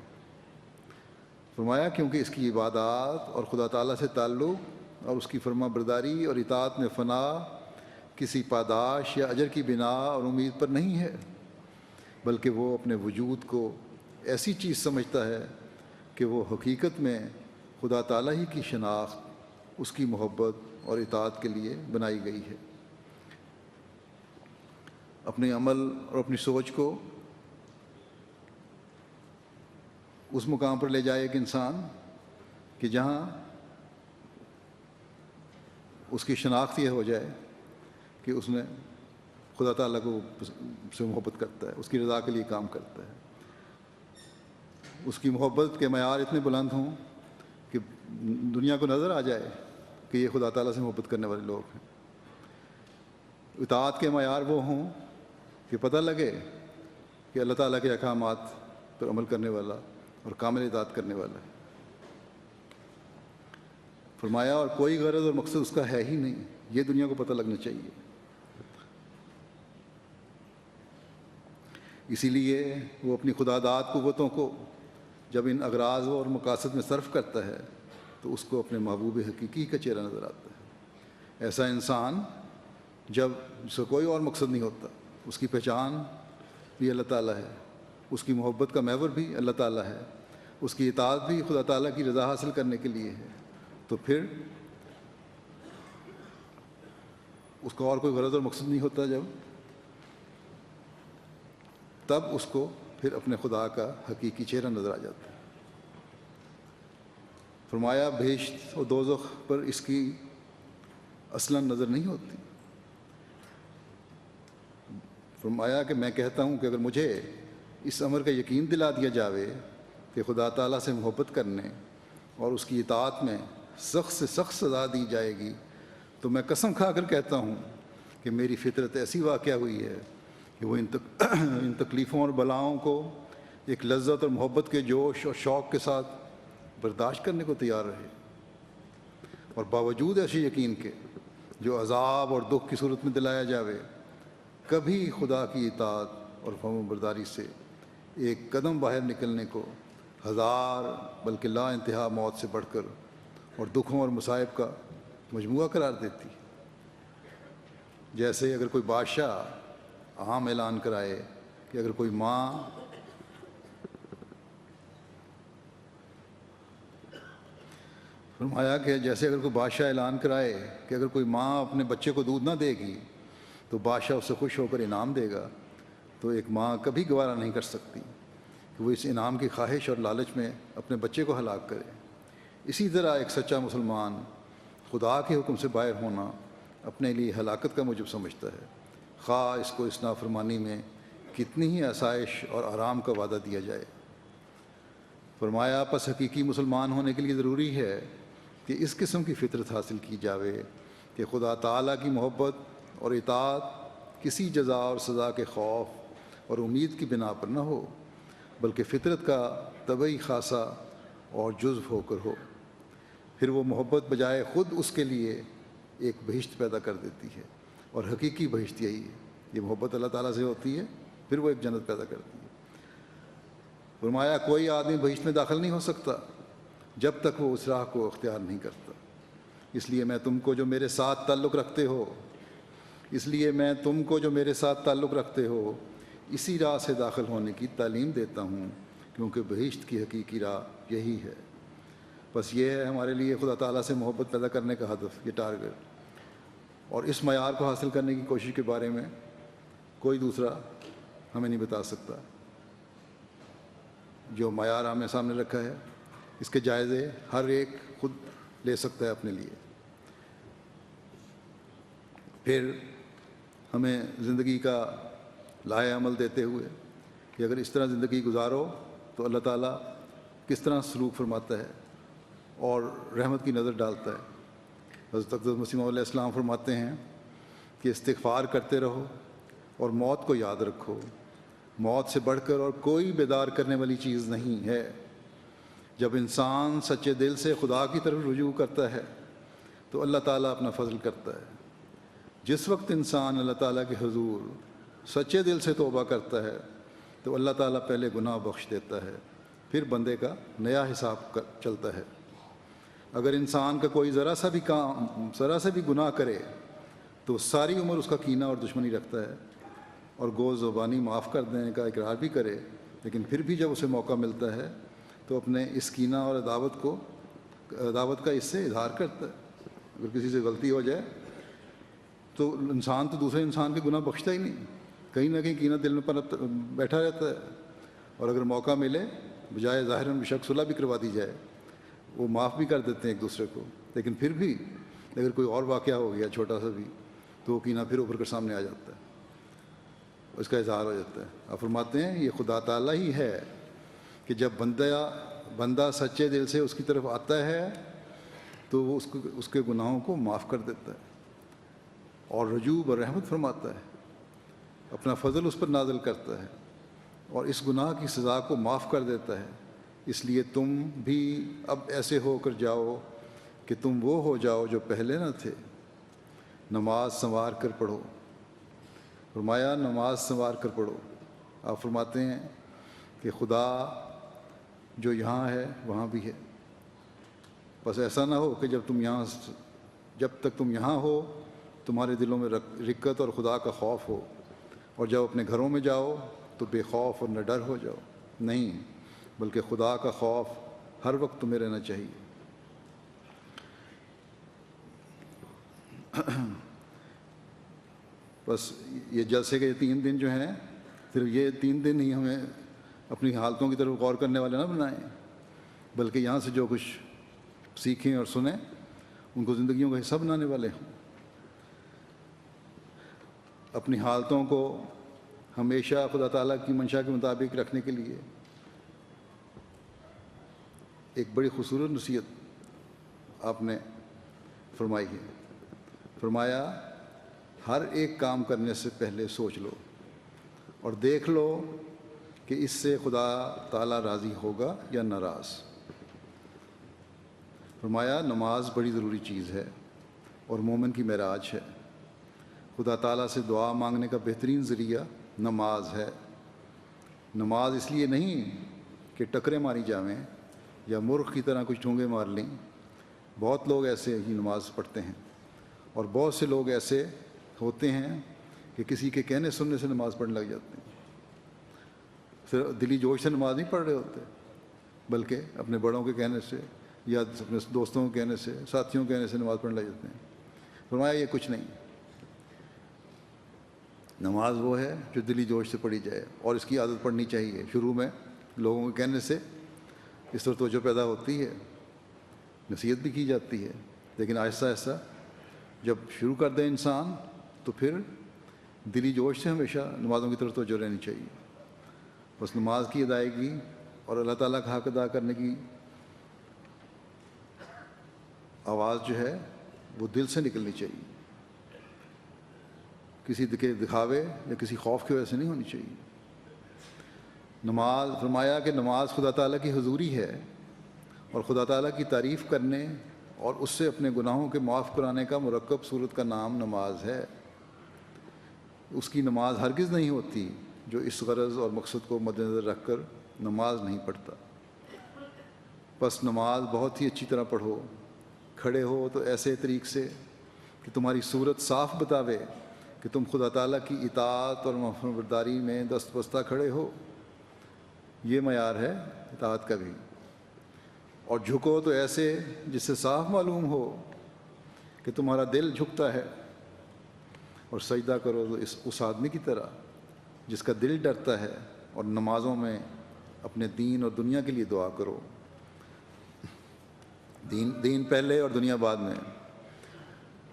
فرمایا کیونکہ اس کی عبادات اور خدا تعالیٰ سے تعلق اور اس کی فرما برداری اور اطاعت میں فنا کسی پاداش یا اجر کی بنا اور امید پر نہیں ہے، بلکہ وہ اپنے وجود کو ایسی چیز سمجھتا ہے کہ وہ حقیقت میں خدا تعالیٰ ہی کی شناخت، اس کی محبت اور اطاعت کے لیے بنائی گئی ہے۔ اپنے عمل اور اپنی سوچ کو اس مقام پر لے جائے ایک انسان کہ جہاں اس کی شناخت یہ ہو جائے کہ اس نے خدا تعالیٰ کو سے محبت کرتا ہے، اس کی رضا کے لیے کام کرتا ہے، اس کی محبت کے معیار اتنے بلند ہوں کہ دنیا کو نظر آ جائے کہ یہ خدا تعالیٰ سے محبت کرنے والے لوگ ہیں۔ اطاعت کے معیار وہ ہوں کہ پتہ لگے کہ اللہ تعالیٰ کے احکامات پر عمل کرنے والا اور کامل اطاعت کرنے والا ہے۔ فرمایا اور کوئی غرض اور مقصد اس کا ہے ہی نہیں، یہ دنیا کو پتہ لگنا چاہیے۔ اسی لیے وہ اپنی خداداد قوتوں کو جب ان اغراض اور مقاصد میں صرف کرتا ہے تو اس کو اپنے محبوب حقیقی کا چہرہ نظر آتا ہے۔ ایسا انسان جب اس کا کوئی اور مقصد نہیں ہوتا، اس کی پہچان بھی اللہ تعالیٰ ہے، اس کی محبت کا محور بھی اللہ تعالیٰ ہے، اس کی اطاعت بھی خدا تعالیٰ کی رضا حاصل کرنے کے لیے ہے، تو پھر اس کا اور کوئی غرض اور مقصد نہیں ہوتا، تب اس کو پھر اپنے خدا کا حقیقی چہرہ نظر آ جاتا ہے۔ فرمایا بہشت اور دوزخ پر اس کی اصلاً نظر نہیں ہوتی۔ فرمایا کہ میں کہتا ہوں کہ اگر مجھے اس امر کا یقین دلا دیا جاوے کہ خدا تعالیٰ سے محبت کرنے اور اس کی اطاعت میں سخت سے سخت سزا دی جائے گی، تو میں قسم کھا کر کہتا ہوں کہ میری فطرت ایسی واقع ہوئی ہے کہ وہ ان تکلیفوں اور بلاؤں کو ایک لذت اور محبت کے جوش اور شوق کے ساتھ برداشت کرنے کو تیار رہے، اور باوجود ایسے یقین کے جو عذاب اور دکھ کی صورت میں دلایا جاوے، کبھی خدا کی اطاعت اور فرمان برداری سے ایک قدم باہر نکلنے کو ہزار بلکہ لا انتہا موت سے بڑھ کر اور دکھوں اور مصائب کا مجموعہ قرار دیتی۔ جیسے اگر کوئی بادشاہ عام اعلان کرائے کہ اگر کوئی ماں فرمایا کہ جیسے اگر کوئی بادشاہ اعلان کرائے کہ اگر کوئی ماں اپنے بچے کو دودھ نہ دے گی تو بادشاہ اس سے خوش ہو کر انعام دے گا، تو ایک ماں کبھی گوارہ نہیں کر سکتی کہ وہ اس انعام کی خواہش اور لالچ میں اپنے بچے کو ہلاک کرے۔ اسی طرح ایک سچا مسلمان خدا کے حکم سے باہر ہونا اپنے لیے ہلاکت کا موجب سمجھتا ہے، خواہ اس کو اس نافرمانی میں کتنی ہی آسائش اور آرام کا وعدہ دیا جائے۔ فرمایا پس حقیقی مسلمان ہونے کے لیے ضروری ہے کہ اس قسم کی فطرت حاصل کی جاوے کہ خدا تعالیٰ کی محبت اور اطاعت کسی جزا اور سزا کے خوف اور امید کی بنا پر نہ ہو، بلکہ فطرت کا طبعی خاصہ اور جزو ہو کر ہو۔ پھر وہ محبت بجائے خود اس کے لیے ایک بہشت پیدا کر دیتی ہے، اور حقیقی بہشت یہی ہے، یہ محبت اللہ تعالیٰ سے ہوتی ہے، پھر وہ ایک جنت پیدا کرتی ہے۔ فرمایا کوئی آدمی بہشت میں داخل نہیں ہو سکتا جب تک وہ اس راہ کو اختیار نہیں کرتا، اس لیے میں تم کو جو میرے ساتھ تعلق رکھتے ہو اسی راہ سے داخل ہونے کی تعلیم دیتا ہوں، کیونکہ بہشت کی حقیقی راہ یہی ہے۔ بس یہ ہے ہمارے لیے خدا تعالیٰ سے محبت پیدا کرنے کا ہدف، یہ ٹارگٹ، اور اس معیار کو حاصل کرنے کی کوشش کے بارے میں کوئی دوسرا ہمیں نہیں بتا سکتا۔ جو معیار ہم نے سامنے رکھا ہے اس کے جائزے ہر ایک خود لے سکتا ہے اپنے لیے۔ پھر ہمیں زندگی کا لائحہ عمل دیتے ہوئے کہ اگر اس طرح زندگی گزارو تو اللہ تعالیٰ کس طرح سلوک فرماتا ہے اور رحمت کی نظر ڈالتا ہے۔ حضرت اقدس مسیح علیہ السلام فرماتے ہیں کہ استغفار کرتے رہو اور موت کو یاد رکھو، موت سے بڑھ کر اور کوئی بیدار کرنے والی چیز نہیں ہے۔ جب انسان سچے دل سے خدا کی طرف رجوع کرتا ہے تو اللہ تعالیٰ اپنا فضل کرتا ہے۔ جس وقت انسان اللہ تعالیٰ کے حضور سچے دل سے توبہ کرتا ہے تو اللہ تعالیٰ پہلے گناہ بخش دیتا ہے، پھر بندے کا نیا حساب چلتا ہے۔ اگر انسان کا کوئی ذرا سا بھی گناہ کرے تو ساری عمر اس کا کینہ اور دشمنی رکھتا ہے، اور گو زبانی معاف کر دینے کا اقرار بھی کرے، لیکن پھر بھی جب اسے موقع ملتا ہے تو اپنے اس کینہ اور عداوت کا اس سے اظہار کرتا ہے۔ اگر کسی سے غلطی ہو جائے تو انسان تو دوسرے انسان کے گناہ بخشتا ہی نہیں، کہیں نہ کہیں کینہ دل میں بیٹھا رہتا ہے، اور اگر موقع ملے بجائے ظاہراً بشک صلح بھی کروا دی جائے، وہ معاف بھی کر دیتے ہیں ایک دوسرے کو، لیکن پھر بھی اگر کوئی اور واقعہ ہو گیا چھوٹا سا بھی تو وہ کینہ پھر ابھر کر سامنے آ جاتا ہے، اس کا اظہار ہو جاتا ہے۔ آپ فرماتے ہیں یہ خدا تعالیٰ ہی ہے کہ جب بندہ سچے دل سے اس کی طرف آتا ہے تو وہ اس کے گناہوں کو معاف کر دیتا ہے اور رجوع اور رحمت فرماتا ہے، اپنا فضل اس پر نازل کرتا ہے اور اس گناہ کی سزا کو معاف کر دیتا ہے۔ اس لیے تم بھی اب ایسے ہو کر جاؤ کہ تم وہ ہو جاؤ جو پہلے نہ تھے، نماز سنوار کر پڑھو۔ فرمایا نماز سنوار کر پڑھو۔ آپ فرماتے ہیں کہ خدا جو یہاں ہے وہاں بھی ہے، بس ایسا نہ ہو کہ جب تک تم یہاں ہو تمہارے دلوں میں رقت اور خدا کا خوف ہو، اور جب اپنے گھروں میں جاؤ تو بے خوف اور نڈر ہو جاؤ۔ نہیں، بلکہ خدا کا خوف ہر وقت تمہیں رہنا چاہیے۔ بس یہ جلسے کے 3 دن جو ہیں، صرف یہ 3 دن ہی ہمیں اپنی حالتوں کی طرف غور کرنے والے نہ بنائیں، بلکہ یہاں سے جو کچھ سیکھیں اور سنیں ان کو زندگیوں کا حصہ بنانے والے ہوں۔ اپنی حالتوں کو ہمیشہ خدا تعالیٰ کی منشا کے مطابق رکھنے کے لیے ایک بڑی خوبصورت نصیحت آپ نے فرمائی ہے۔ فرمایا ہر ایک کام کرنے سے پہلے سوچ لو اور دیکھ لو کہ اس سے خدا تعالیٰ راضی ہوگا یا ناراض۔ فرمایا نماز بڑی ضروری چیز ہے اور مومن کی معراج ہے۔ خدا تعالیٰ سے دعا مانگنے کا بہترین ذریعہ نماز ہے۔ نماز اس لیے نہیں کہ ٹکرے ماری جاویں یا مرغ کی طرح کچھ ٹھونگے مار لیں۔ بہت لوگ ایسے ہی نماز پڑھتے ہیں، اور بہت سے لوگ ایسے ہوتے ہیں کہ کسی کے کہنے سننے سے نماز پڑھنے لگ جاتے ہیں۔ صرف دلی جوش سے نماز نہیں پڑھ رہے ہوتے، بلکہ اپنے بڑوں کے کہنے سے یا اپنے دوستوں کے کہنے سے، ساتھیوں کے کہنے سے نماز پڑھنے لگ جاتے ہیں۔ فرمایا یہ کچھ نہیں، نماز وہ ہے جو دلی جوش سے پڑھی جائے، اور اس کی عادت پڑنی چاہیے۔ شروع میں لوگوں کے کہنے سے اس طرح توجہ پیدا ہوتی ہے، نصیحت بھی کی جاتی ہے، لیکن آہستہ آہستہ جب شروع کر دے انسان تو پھر دلی جوش سے ہمیشہ نمازوں کی طرف توجہ رہنی چاہیے۔ بس نماز کی ادائیگی اور اللہ تعالیٰ کا حق ادا کرنے کی آواز جو ہے وہ دل سے نکلنی چاہیے، کسی دکھاوے یا کسی خوف کی وجہ سے نہیں ہونی چاہیے۔ نماز فرمایا کہ نماز خدا تعالیٰ کی حضوری ہے، اور خدا تعالیٰ کی تعریف کرنے اور اس سے اپنے گناہوں کے معاف کرانے کا مرکب صورت کا نام نماز ہے۔ اس کی نماز ہرگز نہیں ہوتی جو اس غرض اور مقصد کو مد نظر رکھ کر نماز نہیں پڑھتا۔ بس نماز بہت ہی اچھی طرح پڑھو، کھڑے ہو تو ایسے طریق سے کہ تمہاری صورت صاف بتاوے کہ تم خدا تعالیٰ کی اطاعت اور فرمانبرداری میں دست بستہ کھڑے ہو، یہ معیار ہے اطاعت کا بھی۔ اور جھکو تو ایسے جس سے صاف معلوم ہو کہ تمہارا دل جھکتا ہے، اور سجدہ کرو تو اس آدمی کی طرح جس کا دل ڈرتا ہے، اور نمازوں میں اپنے دین اور دنیا کے لیے دعا کرو۔ دین پہلے اور دنیا بعد میں۔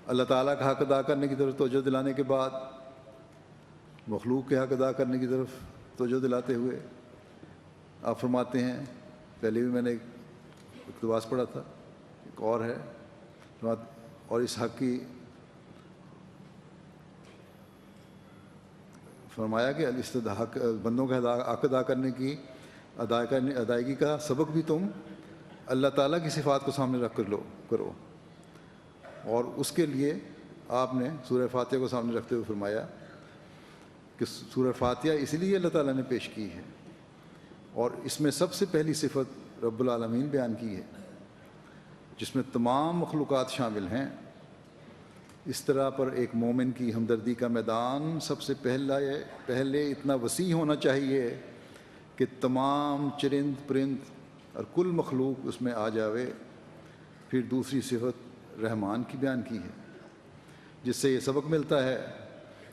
اللہ تعالیٰ کا حق ادا کرنے کی طرف توجہ دلانے کے بعد مخلوق کے حق ادا کرنے کی طرف توجہ دلاتے ہوئے آپ فرماتے ہیں، پہلے بھی میں نے ایک اقتباس پڑھا تھا، ایک اور ہے، اور اس حق کی فرمایا کہ الاستحقاق بندوں کا حق ادا کرنے کی ادائیگی کا سبق بھی تم اللہ تعالیٰ کی صفات کو سامنے رکھ کر کرو۔ اور اس کے لیے آپ نے سورہ فاتحہ کو سامنے رکھتے ہوئے فرمایا کہ سورہ فاتحہ اس لیے اللہ تعالیٰ نے پیش کی ہے اور اس میں سب سے پہلی صفت رب العالمین بیان کی ہے جس میں تمام مخلوقات شامل ہیں۔ اس طرح پر ایک مومن کی ہمدردی کا میدان سب سے پہلے اتنا وسیع ہونا چاہیے کہ تمام چرند پرند اور کل مخلوق اس میں آ جاوے۔ پھر دوسری صفت رحمان کی بیان کی ہے جس سے یہ سبق ملتا ہے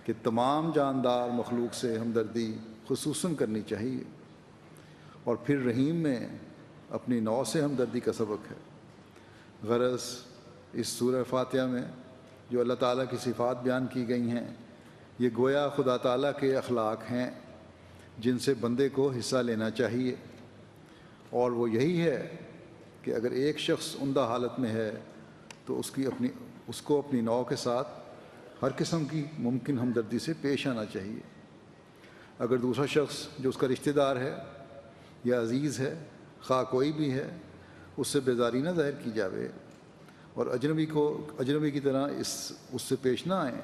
کہ تمام جاندار مخلوق سے ہمدردی خصوصاً کرنی چاہیے، اور پھر رحیم میں اپنی نوع سے ہمدردی کا سبق ہے۔ غرض اس سورہ فاتحہ میں جو اللہ تعالیٰ کی صفات بیان کی گئی ہیں یہ گویا خدا تعالیٰ کے اخلاق ہیں جن سے بندے کو حصہ لینا چاہیے، اور وہ یہی ہے کہ اگر ایک شخص عمدہ حالت میں ہے تو اس کو اپنی نوع کے ساتھ ہر قسم کی ممکن ہمدردی سے پیش آنا چاہیے۔ اگر دوسرا شخص جو اس کا رشتہ دار ہے یا عزیز ہے، خواہ کوئی بھی ہے، اس سے بیزاری نہ ظاہر کی جاوے اور اجنبی کی طرح اس سے پیش نہ آئیں،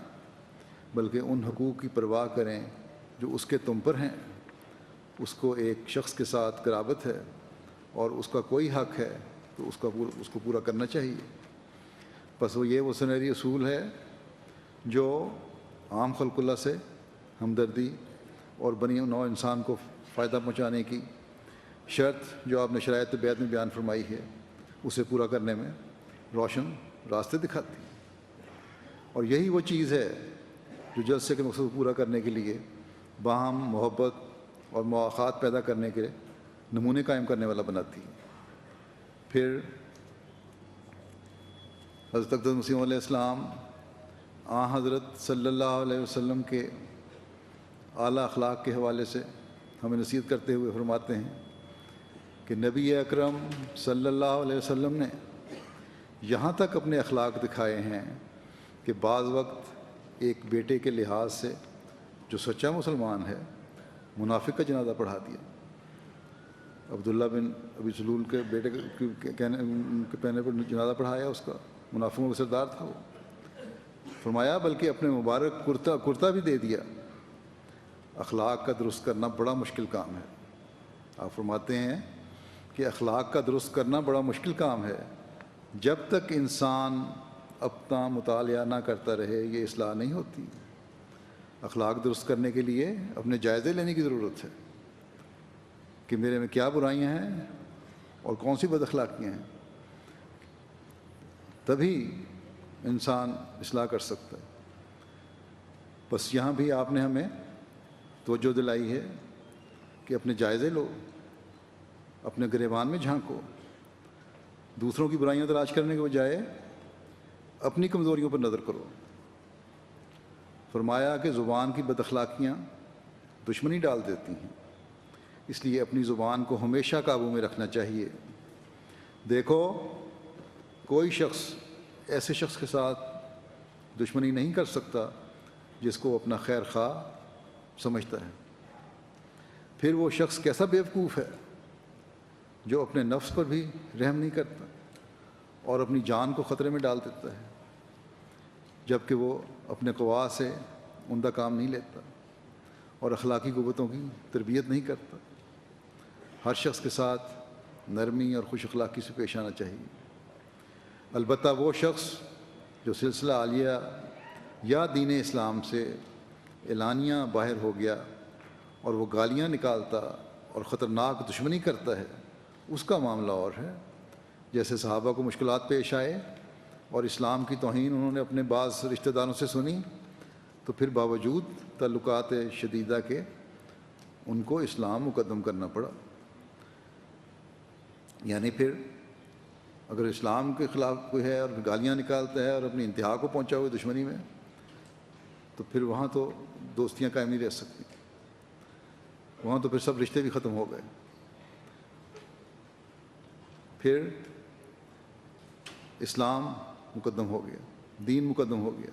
بلکہ ان حقوق کی پرواہ کریں جو اس کے تم پر ہیں۔ اس کو ایک شخص کے ساتھ قرابت ہے اور اس کا کوئی حق ہے تو اس کو پورا کرنا چاہیے۔ بس وہ سنہری اصول ہے جو عام خلق اللہ سے ہمدردی اور بنی نوع انسان کو فائدہ پہنچانے کی شرط جو آپ نے شرائط بیعت میں بیان فرمائی ہے اسے پورا کرنے میں روشن راستے دکھاتی ہے، اور یہی وہ چیز ہے جو جلسے کے مقصد کو پورا کرنے کے لیے باہم محبت اور مواخات پیدا کرنے کے نمونے قائم کرنے والا بناتی ہے۔ پھر حضرت اقدس مسیح علیہ السلام حضرت صلی اللہ علیہ وسلم کے اعلیٰ اخلاق کے حوالے سے ہمیں نصیحت کرتے ہوئے فرماتے ہیں کہ نبی اکرم صلی اللہ علیہ وسلم نے یہاں تک اپنے اخلاق دکھائے ہیں کہ بعض وقت ایک بیٹے کے لحاظ سے جو سچا مسلمان ہے منافق کا جنازہ پڑھا دیا۔ عبداللہ بن ابی سلول کے بیٹے کے کہنے پر جنازہ پڑھایا، اس کا منافقوں کا سردار تھا وہ۔ فرمایا بلکہ اپنے مبارک کرتا بھی دے دیا۔ اخلاق کا درست کرنا بڑا مشکل کام ہے۔ آپ فرماتے ہیں کہ اخلاق کا درست کرنا بڑا مشکل کام ہے، جب تک انسان اپنا مطالعہ نہ کرتا رہے یہ اصلاح نہیں ہوتی۔ اخلاق درست کرنے کے لیے اپنے جائزے لینے کی ضرورت ہے کہ میرے میں کیا برائیاں ہیں اور کون سی بد اخلاقیاں ہیں، تبھی انسان اصلاح کر سکتا ہے۔ بس یہاں بھی آپ نے ہمیں توجہ دلائی ہے کہ اپنے جائزے لو، اپنے گریبان میں جھانکو، دوسروں کی برائیاں تلاش کرنے کے بجائے اپنی کمزوریوں پر نظر کرو۔ فرمایا کہ زبان کی بد اخلاقیاں دشمنی ڈال دیتی ہیں، اس لیے اپنی زبان کو ہمیشہ قابو میں رکھنا چاہیے۔ دیکھو کوئی شخص ایسے شخص کے ساتھ دشمنی نہیں کر سکتا جس کو اپنا خیر خواہ سمجھتا ہے۔ پھر وہ شخص کیسا بیوقوف ہے جو اپنے نفس پر بھی رحم نہیں کرتا اور اپنی جان کو خطرے میں ڈال دیتا ہے، جبکہ وہ اپنے قوا سے عمدہ کام نہیں لیتا اور اخلاقی قوتوں کی تربیت نہیں کرتا۔ ہر شخص کے ساتھ نرمی اور خوش اخلاقی سے پیش آنا چاہیے۔ البتہ وہ شخص جو سلسلہ عالیہ یا دین اسلام سے اعلانیہ باہر ہو گیا اور وہ گالیاں نکالتا اور خطرناک دشمنی کرتا ہے، اس کا معاملہ اور ہے۔ جیسے صحابہ کو مشکلات پیش آئے اور اسلام کی توہین انہوں نے اپنے بعض رشتہ داروں سے سنی، تو پھر باوجود تعلقات شدیدہ کے ان کو اسلام مقدم کرنا پڑا۔ یعنی پھر اگر اسلام کے خلاف کوئی ہے اور گالیاں نکالتا ہے اور اپنی انتہا کو پہنچا ہوئے دشمنی میں، تو پھر وہاں تو دوستیاں قائم نہیں رہ سکتی، وہاں تو پھر سب رشتے بھی ختم ہو گئے۔ پھر اسلام مقدم ہو گیا، دین مقدم ہو گیا،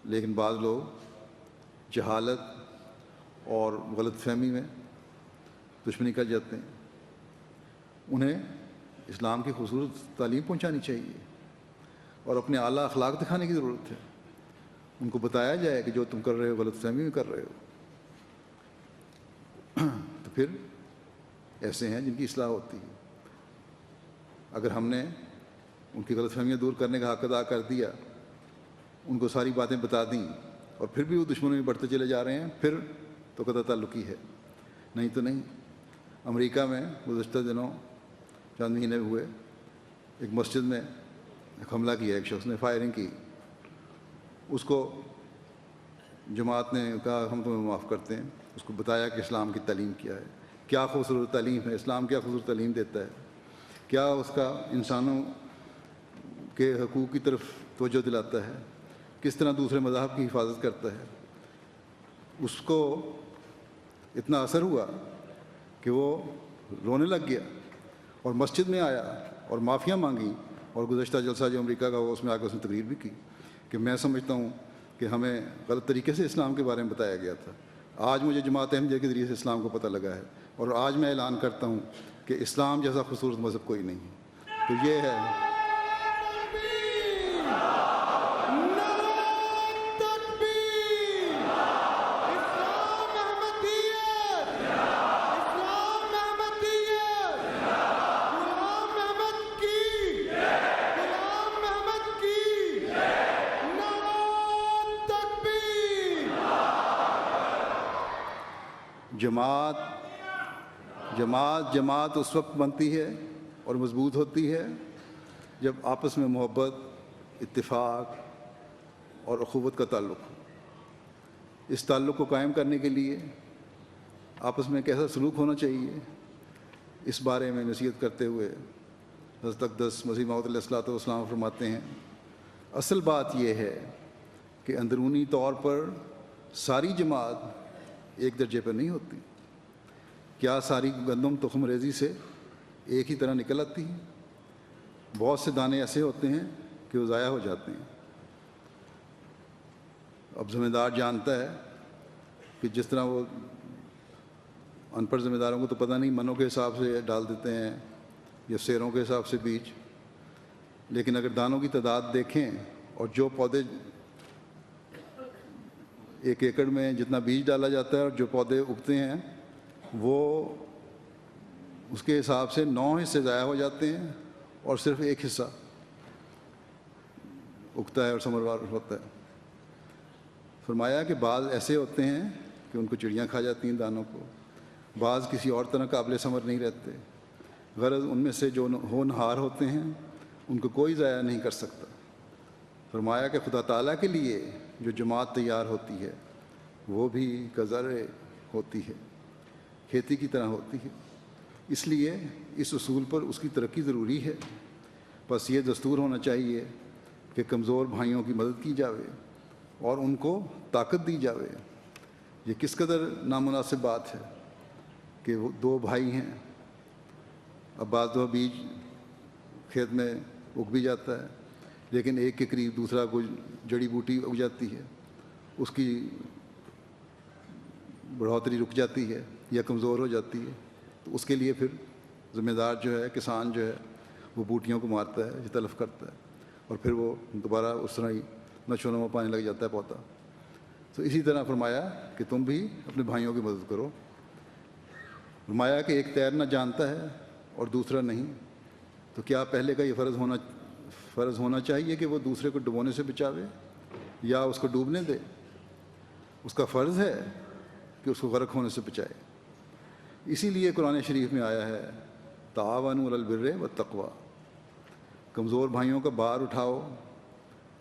لیکن بعض لوگ جہالت اور غلط فہمی میں دشمنی کر جاتے ہیں۔ انہیں اسلام کی خوبصورت تعلیم پہنچانی چاہیے، اور اپنے اعلیٰ اخلاق دکھانے کی ضرورت ہے. ان کو بتایا جائے کہ جو تم کر رہے ہو غلط فہمی میں کر رہے ہو. تو پھر ایسے ہیں جن کی اصلاح ہوتی ہے. اگر ہم نے ان کی غلط فہمیاں دور کرنے کا حق ادا کر دیا، ان کو ساری باتیں بتا دیں، اور پھر بھی وہ دشمنوں میں بڑھتے چلے جا رہے ہیں، پھر تو قطع تعلقی ہے، نہیں تو نہیں. امریکہ میں گزشتہ دنوں چند مہینے ہوئے ایک مسجد میں ایک حملہ کیا، ایک شخص نے فائرنگ کی. اس کو جماعت نے کہا ہم تمہیں معاف کرتے ہیں. اس کو بتایا کہ اسلام کی تعلیم کیا ہے، کیا خوبصورت تعلیم ہے، اسلام کیا خوبصورت تعلیم دیتا ہے، کیا اس کا انسانوں کے حقوق کی طرف توجہ دلاتا ہے، کس طرح دوسرے مذاہب کی حفاظت کرتا ہے. اس کو اتنا اثر ہوا کہ وہ رونے لگ گیا اور مسجد میں آیا اور معافیاں مانگی. اور گزشتہ جلسہ جو امریکہ کا ہوا اس میں آ کے اس نے تقریر بھی کی کہ میں سمجھتا ہوں کہ ہمیں غلط طریقے سے اسلام کے بارے میں بتایا گیا تھا. آج مجھے جماعت احمدیہ کے ذریعے سے اسلام کو پتہ لگا ہے، اور آج میں اعلان کرتا ہوں کہ اسلام جیسا خوبصورت مذہب کوئی نہیں ہے. تو یہ ہے جماعت اس وقت بنتی ہے اور مضبوط ہوتی ہے جب آپس میں محبت، اتفاق اور اخوت کا تعلق ہو. اس تعلق کو قائم کرنے کے لیے آپس میں کیسا سلوک ہونا چاہیے، اس بارے میں نصیحت کرتے ہوئے حضرت اقدس مسیح موعود علیہ الصلوۃ والسلام فرماتے ہیں اصل بات یہ ہے کہ اندرونی طور پر ساری جماعت ایک درجے پر نہیں ہوتی. کیا ساری گندم تخم ریزی سے ایک ہی طرح نکل آتی ہے؟ بہت سے دانے ایسے ہوتے ہیں کہ وہ ضائع ہو جاتے ہیں. اب ذمہ دار جانتا ہے کہ جس طرح وہ ان پڑھ ذمہ داروں کو تو پتہ نہیں، منوں کے حساب سے ڈال دیتے ہیں یا سیروں کے حساب سے بیج. لیکن اگر دانوں کی تعداد دیکھیں اور جو پودے ایک ایکڑ میں جتنا بیج ڈالا جاتا ہے اور جو پودے اگتے ہیں وہ اس کے حساب سے 9 حصے ضائع ہو جاتے ہیں اور صرف ایک حصہ اگتا ہے اور ثمروار ہوتا ہے. فرمایا کہ بعض ایسے ہوتے ہیں کہ ان کو چڑیاں کھا جاتی ہیں دانوں کو، بعض کسی اور طرح قابل ثمر نہیں رہتے. غرض ان میں سے جو ہونہار ہوتے ہیں ان کو کوئی ضائع نہیں کر سکتا. فرمایا کہ خدا تعالیٰ کے لیے جو جماعت تیار ہوتی ہے وہ بھی کزرع ہوتی ہے، کھیتی کی طرح ہوتی ہے. اس لیے اس اصول پر اس کی ترقی ضروری ہے. بس یہ دستور ہونا چاہیے کہ کمزور بھائیوں کی مدد کی جاوے اور ان کو طاقت دی جاوے. یہ کس قدر نامناسب بات ہے کہ وہ 2 بھائی ہیں، اب بعض دفعہ بیج کھیت میں اگ بھی جاتا ہے لیکن ایک کے قریب دوسرا کوئی جڑی بوٹی اگ جاتی ہے، اس کی بڑھوتری رک جاتی ہے یا کمزور ہو جاتی ہے. تو اس کے لیے پھر ذمہ دار جو ہے، کسان جو ہے، وہ بوٹیوں کو مارتا ہے، تلف کرتا ہے، اور پھر وہ دوبارہ اس طرح ہی نشو و نما پانے لگ جاتا ہے پودا. تو اسی طرح فرمایا کہ تم بھی اپنے بھائیوں کی مدد کرو. فرمایا کہ ایک تیرنا جانتا ہے اور دوسرا نہیں، تو کیا پہلے کا یہ فرض ہونا چاہیے کہ وہ دوسرے کو ڈبونے سے بچاوے یا اس کو ڈوبنے دے؟ اس کا فرض ہے کہ اس کو غرق ہونے سے بچائے. اسی لیے قرآن شریف میں آیا ہے تعاونوا علی البر والتقوی، کمزور بھائیوں کا بار اٹھاؤ،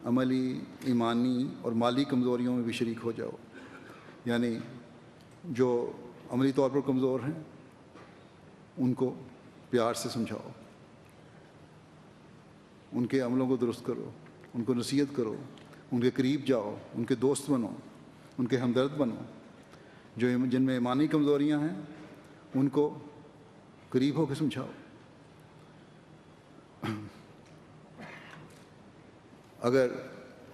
عملی، ایمانی اور مالی کمزوریوں میں بھی شریک ہو جاؤ. یعنی جو عملی طور پر کمزور ہیں ان کو پیار سے سمجھاؤ، ان کے عملوں کو درست کرو، ان کو نصیحت کرو، ان کے قریب جاؤ، ان کے دوست بنو، ان کے ہمدرد بنو. جن میں ایمانی کمزوریاں ہیں ان کو قریب ہو کے سمجھاؤ. اگر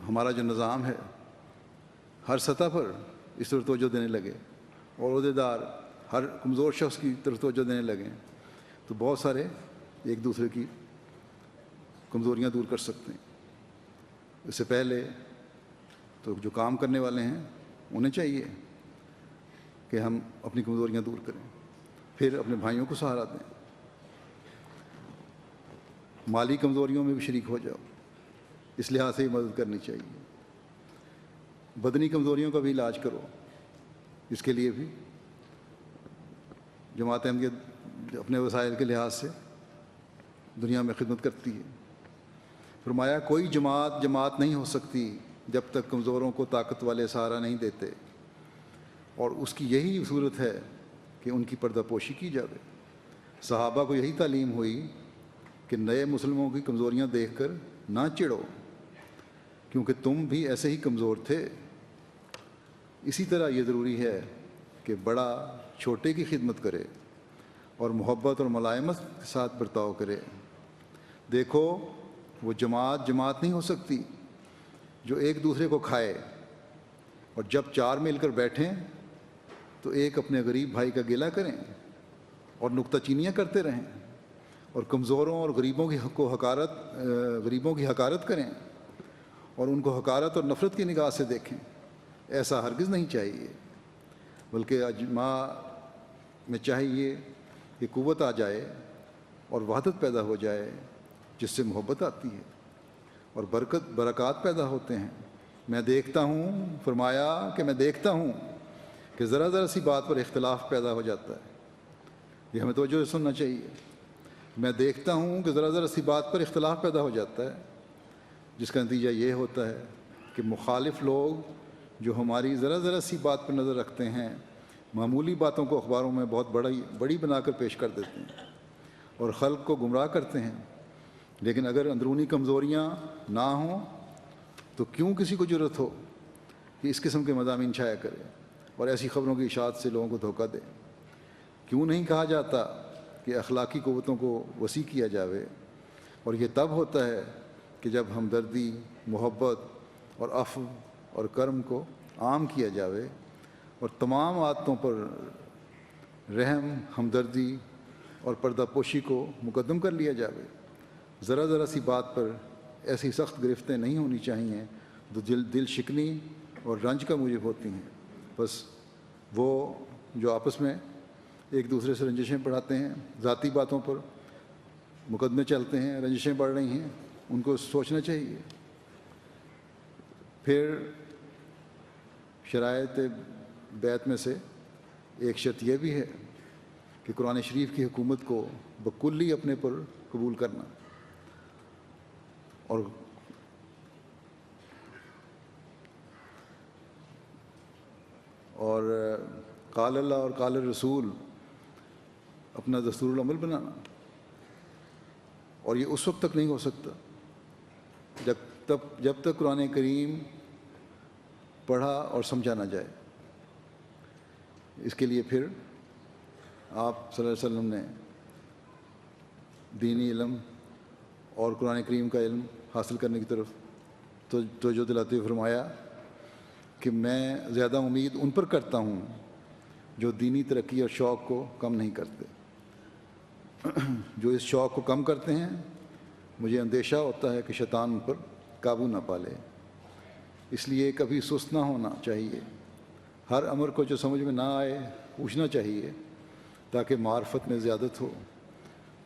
ہمارا جو نظام ہے ہر سطح پر اس طرف توجہ دینے لگے اور عہدیدار ہر کمزور شخص کی طرف توجہ دینے لگیں تو بہت سارے ایک دوسرے کی کمزوریاں دور کر سکتے ہیں. اس سے پہلے تو جو کام کرنے والے ہیں انہیں چاہیے کہ ہم اپنی کمزوریاں دور کریں، پھر اپنے بھائیوں کو سہارا دیں، مالی کمزوریوں میں بھی شریک ہو جاؤ، اس لحاظ سے ہی مدد کرنی چاہیے۔ بدنی کمزوریوں کا بھی علاج کرو، اس کے لیے بھی جماعت احمدیہ اپنے وسائل کے لحاظ سے دنیا میں خدمت کرتی ہے۔ فرمایا کوئی جماعت جماعت نہیں ہو سکتی جب تک کمزوروں کو طاقت والے سہارا نہیں دیتے، اور اس کی یہی صورت ہے کہ ان کی پردہ پوشی کی جائے۔ صحابہ کو یہی تعلیم ہوئی کہ نئے مسلموں کی کمزوریاں دیکھ کر نہ چڑھو، کیونکہ تم بھی ایسے ہی کمزور تھے۔ اسی طرح یہ ضروری ہے کہ بڑا چھوٹے کی خدمت کرے اور محبت اور ملائمت کے ساتھ برتاؤ کرے۔ دیکھو وہ جماعت جماعت نہیں ہو سکتی جو ایک دوسرے کو کھائے، اور جب چار مل کر بیٹھیں تو ایک اپنے غریب بھائی کا گلہ کریں اور نکتہ چینیاں کرتے رہیں، اور کمزوروں اور غریبوں کی حقارت کریں اور ان کو حقارت اور نفرت کی نگاہ سے دیکھیں۔ ایسا ہرگز نہیں چاہیے، بلکہ اجماع میں چاہیے کہ قوت آ جائے اور وحدت پیدا ہو جائے، جس سے محبت آتی ہے اور برکات پیدا ہوتے ہیں۔ میں دیکھتا ہوں، فرمایا کہ میں دیکھتا ہوں کہ ذرا ذرا سی بات پر اختلاف پیدا ہو جاتا ہے۔ یہ ہمیں توجہ سے سننا چاہیے۔ میں دیکھتا ہوں کہ ذرا ذرا سی بات پر اختلاف پیدا ہو جاتا ہے، جس کا نتیجہ یہ ہوتا ہے کہ مخالف لوگ جو ہماری ذرا ذرا سی بات پر نظر رکھتے ہیں، معمولی باتوں کو اخباروں میں بہت بڑی بنا کر پیش کر دیتے ہیں اور خلق کو گمراہ کرتے ہیں۔ لیکن اگر اندرونی کمزوریاں نہ ہوں تو کیوں کسی کو جرأت ہو کہ اس قسم کے مضامین چھایا کرے اور ایسی خبروں کی اشاعت سے لوگوں کو دھوکہ دے؟ کیوں نہیں کہا جاتا کہ اخلاقی قوتوں کو وسیع کیا جاوے؟ اور یہ تب ہوتا ہے کہ جب ہمدردی، محبت اور عفو اور کرم کو عام کیا جاوے اور تمام عادتوں پر رحم، ہمدردی اور پردہ پوشی کو مقدم کر لیا جاوے۔ ذرا ذرا سی بات پر ایسی سخت گرفتیں نہیں ہونی چاہیے جو دل شکنی اور رنج کا موجب ہوتی ہیں۔ بس وہ جو آپس میں ایک دوسرے سے رنجشیں بڑھاتے ہیں، ذاتی باتوں پر مقدمے چلتے ہیں، رنجشیں بڑھ رہی ہیں، ان کو سوچنا چاہیے۔ پھر شرائط بیعت میں سے ایک شرط یہ بھی ہے کہ قرآن شریف کی حکومت کو بکلی اپنے پر قبول کرنا، اور قال اللہ اور قال الرسول اپنا دستور العمل بنانا۔ اور یہ اس وقت تک نہیں ہو سکتا جب تک قرآن کریم پڑھا اور سمجھا نہ جائے۔ اس کے لیے پھر آپ صلی اللہ علیہ وسلم نے دینی علم اور قرآن کریم کا علم حاصل کرنے کی طرف توجہ دلاتے ہوئے فرمایا کہ میں زیادہ امید ان پر کرتا ہوں جو دینی ترقی اور شوق کو کم نہیں کرتے۔ جو اس شوق کو کم کرتے ہیں، مجھے اندیشہ ہوتا ہے کہ شیطان ان پر قابو نہ پا لے۔ اس لیے کبھی سست نہ ہونا چاہیے۔ ہر امر کو جو سمجھ میں نہ آئے پوچھنا چاہیے تاکہ معرفت میں زیادت ہو۔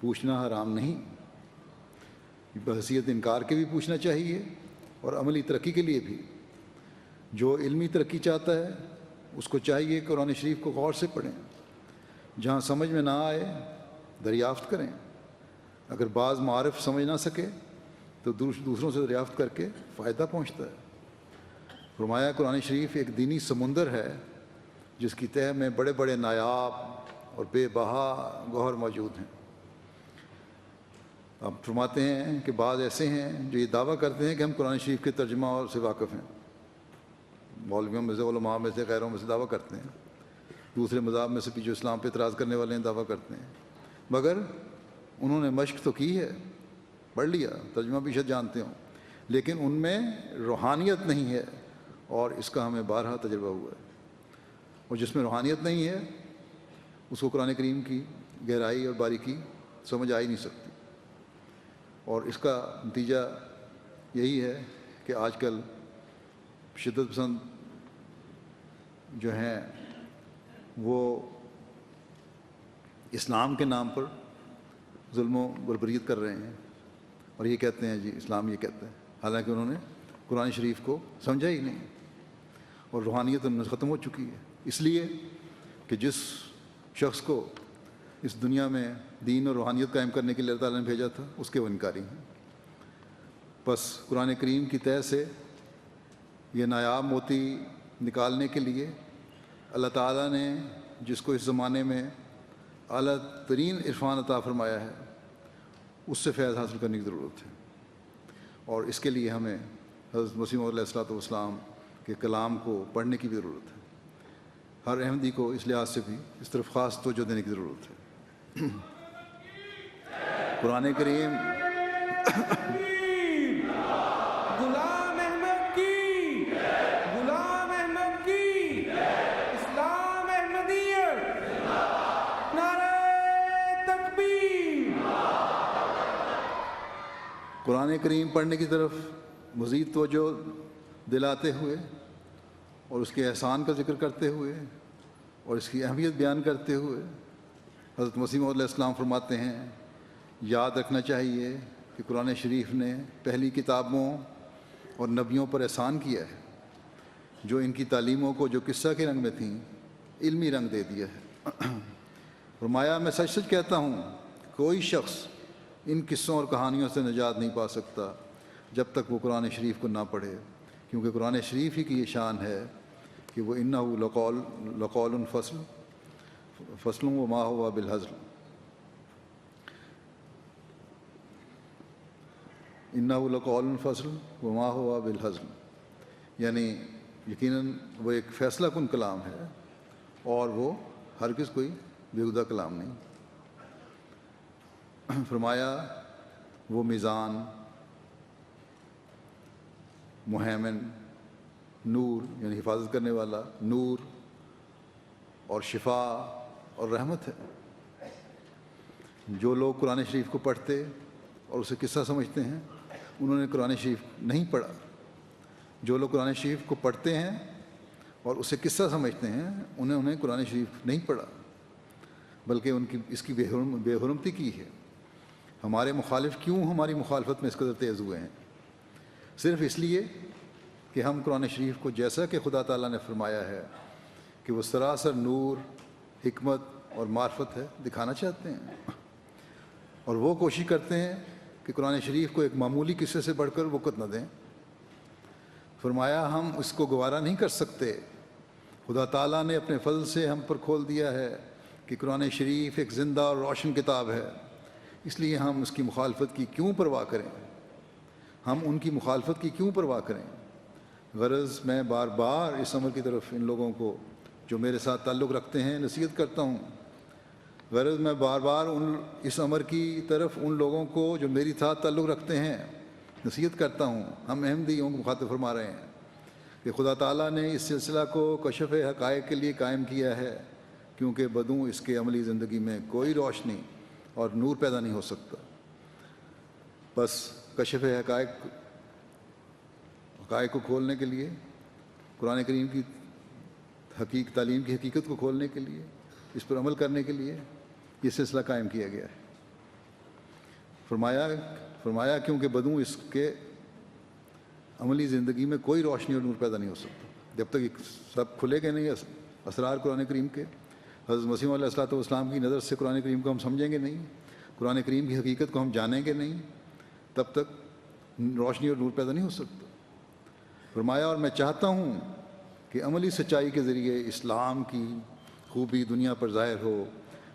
پوچھنا حرام نہیں، بحیثیت انکار کے بھی پوچھنا چاہیے اور عملی ترقی کے لیے بھی۔ جو علمی ترقی چاہتا ہے اس کو چاہیے قرآن شریف کو غور سے پڑھیں، جہاں سمجھ میں نہ آئے دریافت کریں۔ اگر بعض معارف سمجھ نہ سکے تو دوسروں سے دریافت کر کے فائدہ پہنچتا ہے۔ فرمایا قرآن شریف ایک دینی سمندر ہے جس کی تہہ میں بڑے بڑے نایاب اور بے بہا گوہر موجود ہیں۔ اب فرماتے ہیں کہ بعض ایسے ہیں جو یہ دعویٰ کرتے ہیں کہ ہم قرآن شریف کے ترجمہ اور سے واقف ہیں، مولویوں میں سے، علماء میں سے، غیروں میں سے دعویٰ کرتے ہیں، دوسرے مذاہب میں سے بھی جو اسلام پہ اعتراض کرنے والے ہیں دعویٰ کرتے ہیں، مگر انہوں نے مشق تو کی ہے، پڑھ لیا، ترجمہ بھی شاید جانتے ہوں، لیکن ان میں روحانیت نہیں ہے، اور اس کا ہمیں بارہا تجربہ ہوا ہے۔ اور جس میں روحانیت نہیں ہے اس کو قرآن کریم کی گہرائی اور باریکی سمجھ آ ہی نہیں سکتی، اور اس کا نتیجہ یہی ہے کہ آج کل شدت پسند جو ہیں وہ اسلام کے نام پر ظلم و بربریت کر رہے ہیں اور یہ کہتے ہیں جی اسلام یہ کہتا ہے، حالانکہ انہوں نے قرآن شریف کو سمجھا ہی نہیں اور روحانیت ان میں ختم ہو چکی ہے، اس لیے کہ جس شخص کو اس دنیا میں دین اور روحانیت قائم کرنے کے لیے اللہ تعالیٰ نے بھیجا تھا اس کے وہ انکاری ہیں۔ بس قرآن کریم کی تہہ سے یہ نایاب موتی نکالنے کے لیے اللہ تعالیٰ نے جس کو اس زمانے میں اعلیٰ ترین عرفان عطا فرمایا ہے اس سے فیض حاصل کرنے کی ضرورت ہے، اور اس کے لیے ہمیں حضرت مسیح موعود علیہ الصلوۃ والسلام کے کلام کو پڑھنے کی بھی ضرورت ہے۔ ہر احمدی کو اس لحاظ سے بھی اس طرف خاص توجہ دینے کی ضرورت ہے۔ قرآن کریم غلام احمد کی، غلام احمد کی، اسلام احمدیت، نعرہ تکبیر۔ قرآن کریم پڑھنے کی طرف مزید توجہ دلاتے ہوئے اور اس کے احسان کا ذکر کرتے ہوئے اور اس کی اہمیت بیان کرتے ہوئے حضرت مسیح موعود علیہ السلام فرماتے ہیں یاد رکھنا چاہیے کہ قرآن شریف نے پہلی کتابوں اور نبیوں پر احسان کیا ہے، جو ان کی تعلیموں کو جو قصہ کے رنگ میں تھیں علمی رنگ دے دیا ہے۔ فرمایا میں سچ سچ کہتا ہوں کوئی شخص ان قصوں اور کہانیوں سے نجات نہیں پا سکتا جب تک وہ قرآن شریف کو نہ پڑھے، کیونکہ قرآن شریف ہی کی یہ شان ہے کہ وہ انہ لقول فصل وما ہوا بالہزل، انہ لقول فصل وما ہوا بالہزل، یعنی یقیناً وہ ایک فیصلہ کن کلام ہے اور وہ ہرگز کوئی بیہودہ کلام نہیں۔ فرمایا وہ میزان، مہیمن، نور یعنی حفاظت کرنے والا، نور اور شفا اور رحمت ہے۔ جو لوگ قرآن شریف کو پڑھتے اور اسے قصہ سمجھتے ہیں انہوں نے قرآن شریف نہیں پڑھا، جو لوگ قرآن شریف کو پڑھتے ہیں اور اسے قصہ سمجھتے ہیں انہوں نے قرآن شریف نہیں پڑھا بلکہ ان کی اس کی بے حرمتی کی ہے۔ ہمارے مخالف کیوں ہماری مخالفت میں اس قدر تیز ہوئے ہیں؟ صرف اس لیے کہ ہم قرآن شریف کو جیسا کہ خدا تعالیٰ نے فرمایا ہے کہ وہ سراسر نور، حکمت اور معرفت ہے دکھانا چاہتے ہیں، اور وہ کوشش کرتے ہیں کہ قرآن شریف کو ایک معمولی قصے سے بڑھ کر وقت نہ دیں۔ فرمایا ہم اس کو گوارا نہیں کر سکتے، خدا تعالیٰ نے اپنے فضل سے ہم پر کھول دیا ہے کہ قرآن شریف ایک زندہ اور روشن کتاب ہے، اس لیے ہم اس کی مخالفت کی کیوں پرواہ کریں، ہم ان کی مخالفت کی کیوں پرواہ کریں۔ غرض میں بار بار اس امر کی طرف ان لوگوں کو جو میرے ساتھ تعلق رکھتے ہیں نصیحت کرتا ہوں، غرض میں بار بار اس امر کی طرف ان لوگوں کو جو میری ساتھ تعلق رکھتے ہیں نصیحت کرتا ہوں۔ ہم احمدیوں کو مخاطب فرما رہے ہیں کہ خدا تعالیٰ نے اس سلسلہ کو کشف حقائق کے لیے قائم کیا ہے، کیونکہ بدوں اس کے عملی زندگی میں کوئی روشنی اور نور پیدا نہیں ہو سکتا۔ بس کشف حقائق کو کھولنے کے لیے، قرآن کریم کی تعلیم کی حقیقت کو کھولنے کے لیے، اس پر عمل کرنے کے لیے یہ سلسلہ قائم کیا گیا ہے۔ فرمایا کیونکہ بدوں اس کے عملی زندگی میں کوئی روشنی اور نور پیدا نہیں ہو سکتا جب تک یہ سب کھلے گئے نہیں اسرار قرآن کریم کے۔ حضرت مسیح علیہ الصلوۃ والسلام کی نظر سے قرآن کریم کو ہم سمجھیں گے نہیں، قرآن کریم کی حقیقت کو ہم جانیں گے نہیں، تب تک روشنی اور نور پیدا نہیں ہو سکتا۔ فرمایا اور میں چاہتا ہوں کہ عملی سچائی کے ذریعے اسلام کی خوبی دنیا پر ظاہر ہو،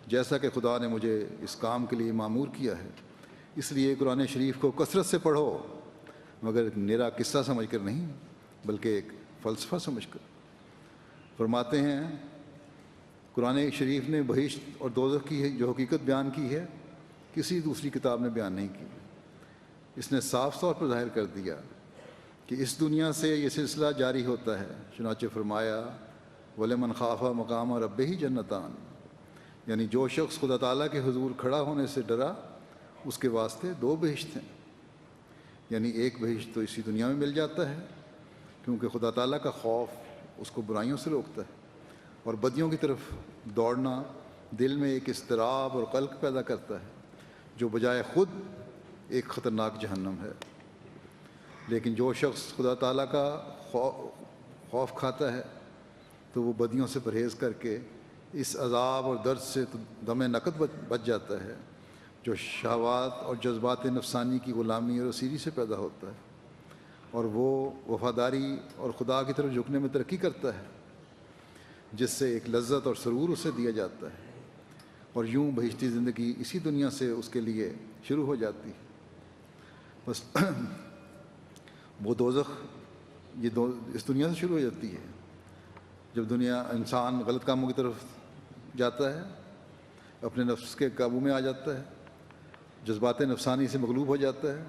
جیسا کہ خدا نے مجھے اس کام کے لیے مامور کیا ہے۔ اس لیے قرآن شریف کو کثرت سے پڑھو، مگر نرا قصہ سمجھ کر نہیں بلکہ ایک فلسفہ سمجھ کر۔ فرماتے ہیں قرآن شریف نے بہشت اور دوزخ کی جو حقیقت بیان کی ہے کسی دوسری کتاب نے بیان نہیں کی۔ اس نے صاف طور پر ظاہر کر دیا کہ اس دنیا سے یہ سلسلہ جاری ہوتا ہے۔ چنانچہ فرمایا وَلِمَنْ خَافَ مَقَامَ رَبِّهِ جَنَّتَانِ، یعنی جو شخص خدا تعالیٰ کے حضور کھڑا ہونے سے ڈرا اس کے واسطے دو بہشت ہیں، یعنی ایک بہشت تو اسی دنیا میں مل جاتا ہے، کیونکہ خدا تعالیٰ کا خوف اس کو برائیوں سے روکتا ہے، اور بدیوں کی طرف دوڑنا دل میں ایک اضطراب اور قلق پیدا کرتا ہے جو بجائے خود ایک خطرناک جہنم ہے۔ لیکن جو شخص خدا تعالیٰ کا خوف کھاتا ہے تو وہ بدیوں سے پرہیز کر کے اس عذاب اور درد سے دم نقد بچ جاتا ہے جو شہوات اور جذبات نفسانی کی غلامی اور اسیری سے پیدا ہوتا ہے، اور وہ وفاداری اور خدا کی طرف جھکنے میں ترقی کرتا ہے جس سے ایک لذت اور سرور اسے دیا جاتا ہے، اور یوں بہشتی زندگی اسی دنیا سے اس کے لیے شروع ہو جاتی ہے۔ بس وہ دوزخ اس دنیا سے شروع ہو جاتی ہے جب انسان غلط کاموں کی طرف جاتا ہے، اپنے نفس کے قابو میں آ جاتا ہے، جذبات نفسانی سے مغلوب ہو جاتا ہے،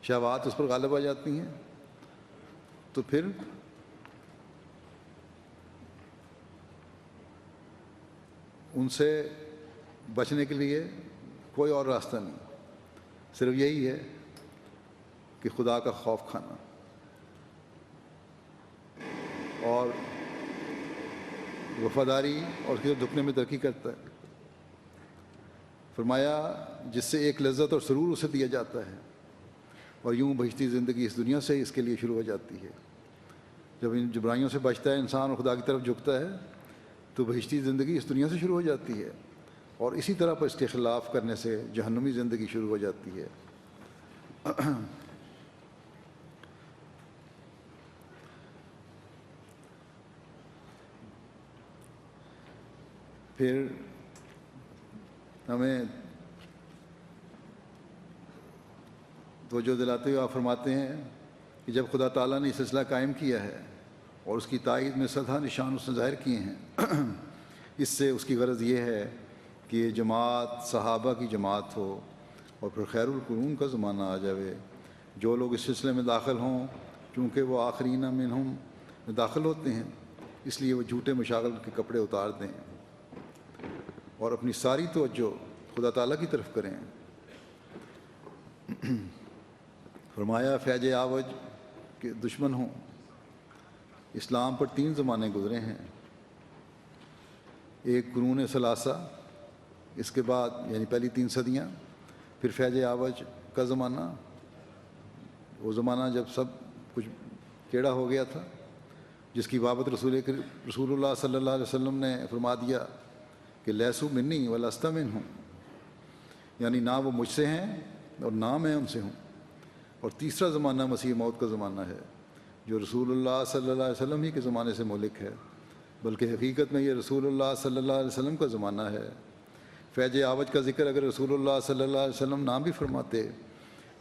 شہوات اس پر غالب آ جاتی ہیں، تو پھر ان سے بچنے کے لیے کوئی اور راستہ نہیں، صرف یہی ہے کہ خدا کا خوف کھانا اور وفاداری اور اس کے دھکنے میں ترقی کرتا ہے۔ فرمایا جس سے ایک لذت اور سرور اسے دیا جاتا ہے، اور یوں بہشتی زندگی اس دنیا سے اس کے لیے شروع ہو جاتی ہے۔ جب ان برائیوں سے بچتا ہے انسان اور خدا کی طرف جھکتا ہے تو بہشتی زندگی اس دنیا سے شروع ہو جاتی ہے، اور اسی طرح پر اس کے خلاف کرنے سے جہنمی زندگی شروع ہو جاتی ہے۔ پھر ہمیں توجہ دلاتے ہوئے آپ فرماتے ہیں کہ جب خدا تعالیٰ نے یہ سلسلہ قائم کیا ہے اور اس کی تائید میں سدھا نشان اس نے ظاہر کیے ہیں، اس سے اس کی غرض یہ ہے کہ یہ جماعت صحابہ کی جماعت ہو اور پھر خیر القرون کا زمانہ آ جاوے۔ جو لوگ اس سلسلے میں داخل ہوں چونکہ وہ آخرین منہم میں داخل ہوتے ہیں، اس لیے وہ جھوٹے مشاغل کے کپڑے اتار دیں اور اپنی ساری توجہ خدا تعالیٰ کی طرف کریں۔ فرمایا فیض آوج کے دشمن ہوں۔ اسلام پر 3 زمانے گزرے ہیں، ایک قرون ثلاثہ، اس کے بعد یعنی پہلی 3 صدیاں، پھر فیض آوج کا زمانہ، وہ زمانہ جب سب کچھ ٹیڑھا ہو گیا تھا، جس کی بابت رسول اللہ صلی اللہ علیہ وسلم نے فرما دیا کہ لیسو منی ولست منہم، یعنی نہ وہ مجھ سے ہیں اور نہ میں ان سے ہوں۔ اور تیسرا زمانہ مسیح موت کا زمانہ ہے جو رسول اللہ صلی اللہ علیہ وسلم ہی کے زمانے سے مولک ہے، بلکہ حقیقت میں یہ رسول اللہ صلی اللہ علیہ وسلم کا زمانہ ہے۔ فیض آوج کا ذکر اگر رسول اللہ صلی اللہ علیہ وسلم نام بھی فرماتے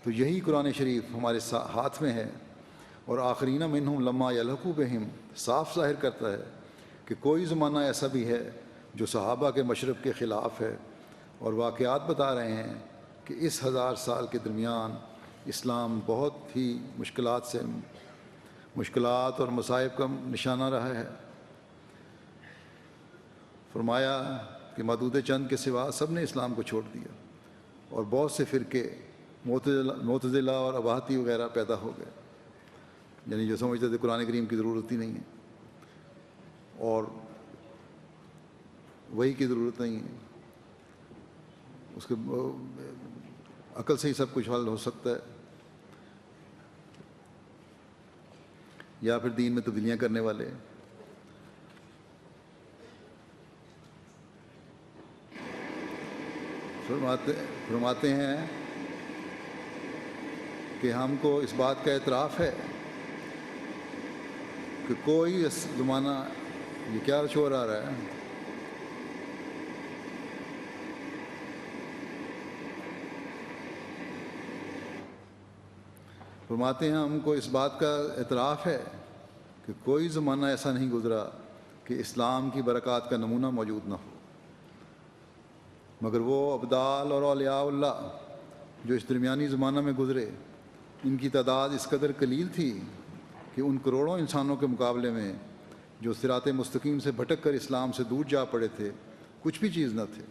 تو یہی قرآن شریف ہمارے ہاتھ میں ہے، اور آخرین منہم لما یلحقوا بہم صاف ظاہر کرتا ہے کہ کوئی زمانہ ایسا بھی ہے جو صحابہ کے مشرب کے خلاف ہے، اور واقعات بتا رہے ہیں کہ اس 1000 سال کے درمیان اسلام بہت ہی مشکلات اور مصائب کا نشانہ رہا ہے۔ فرمایا کہ معدود چند کے سوا سب نے اسلام کو چھوڑ دیا، اور بہت سے فرقے معتزلہ اور اباحتی وغیرہ پیدا ہو گئے، یعنی جو سمجھتے تھے قرآن کریم کی ضرورت ہی نہیں ہے اور وہی کی ضرورت نہیں ہے، اس کے عقل سے ہی سب کچھ حل ہو سکتا ہے، یا پھر دین میں تبدیلیاں کرنے والے۔ فرماتے ہیں کہ ہم کو اس بات کا اعتراف ہے کہ کوئی اس زمانہ، یہ کیا شور آ رہا ہے؟ فرماتے ہیں ہم کو اس بات کا اعتراف ہے کہ کوئی زمانہ ایسا نہیں گزرا کہ اسلام کی برکات کا نمونہ موجود نہ ہو، مگر وہ ابدال اور اولیاء اللہ جو اس درمیانی زمانہ میں گزرے، ان کی تعداد اس قدر قلیل تھی کہ ان کروڑوں انسانوں کے مقابلے میں جو صراط مستقیم سے بھٹک کر اسلام سے دور جا پڑے تھے کچھ بھی چیز نہ تھے۔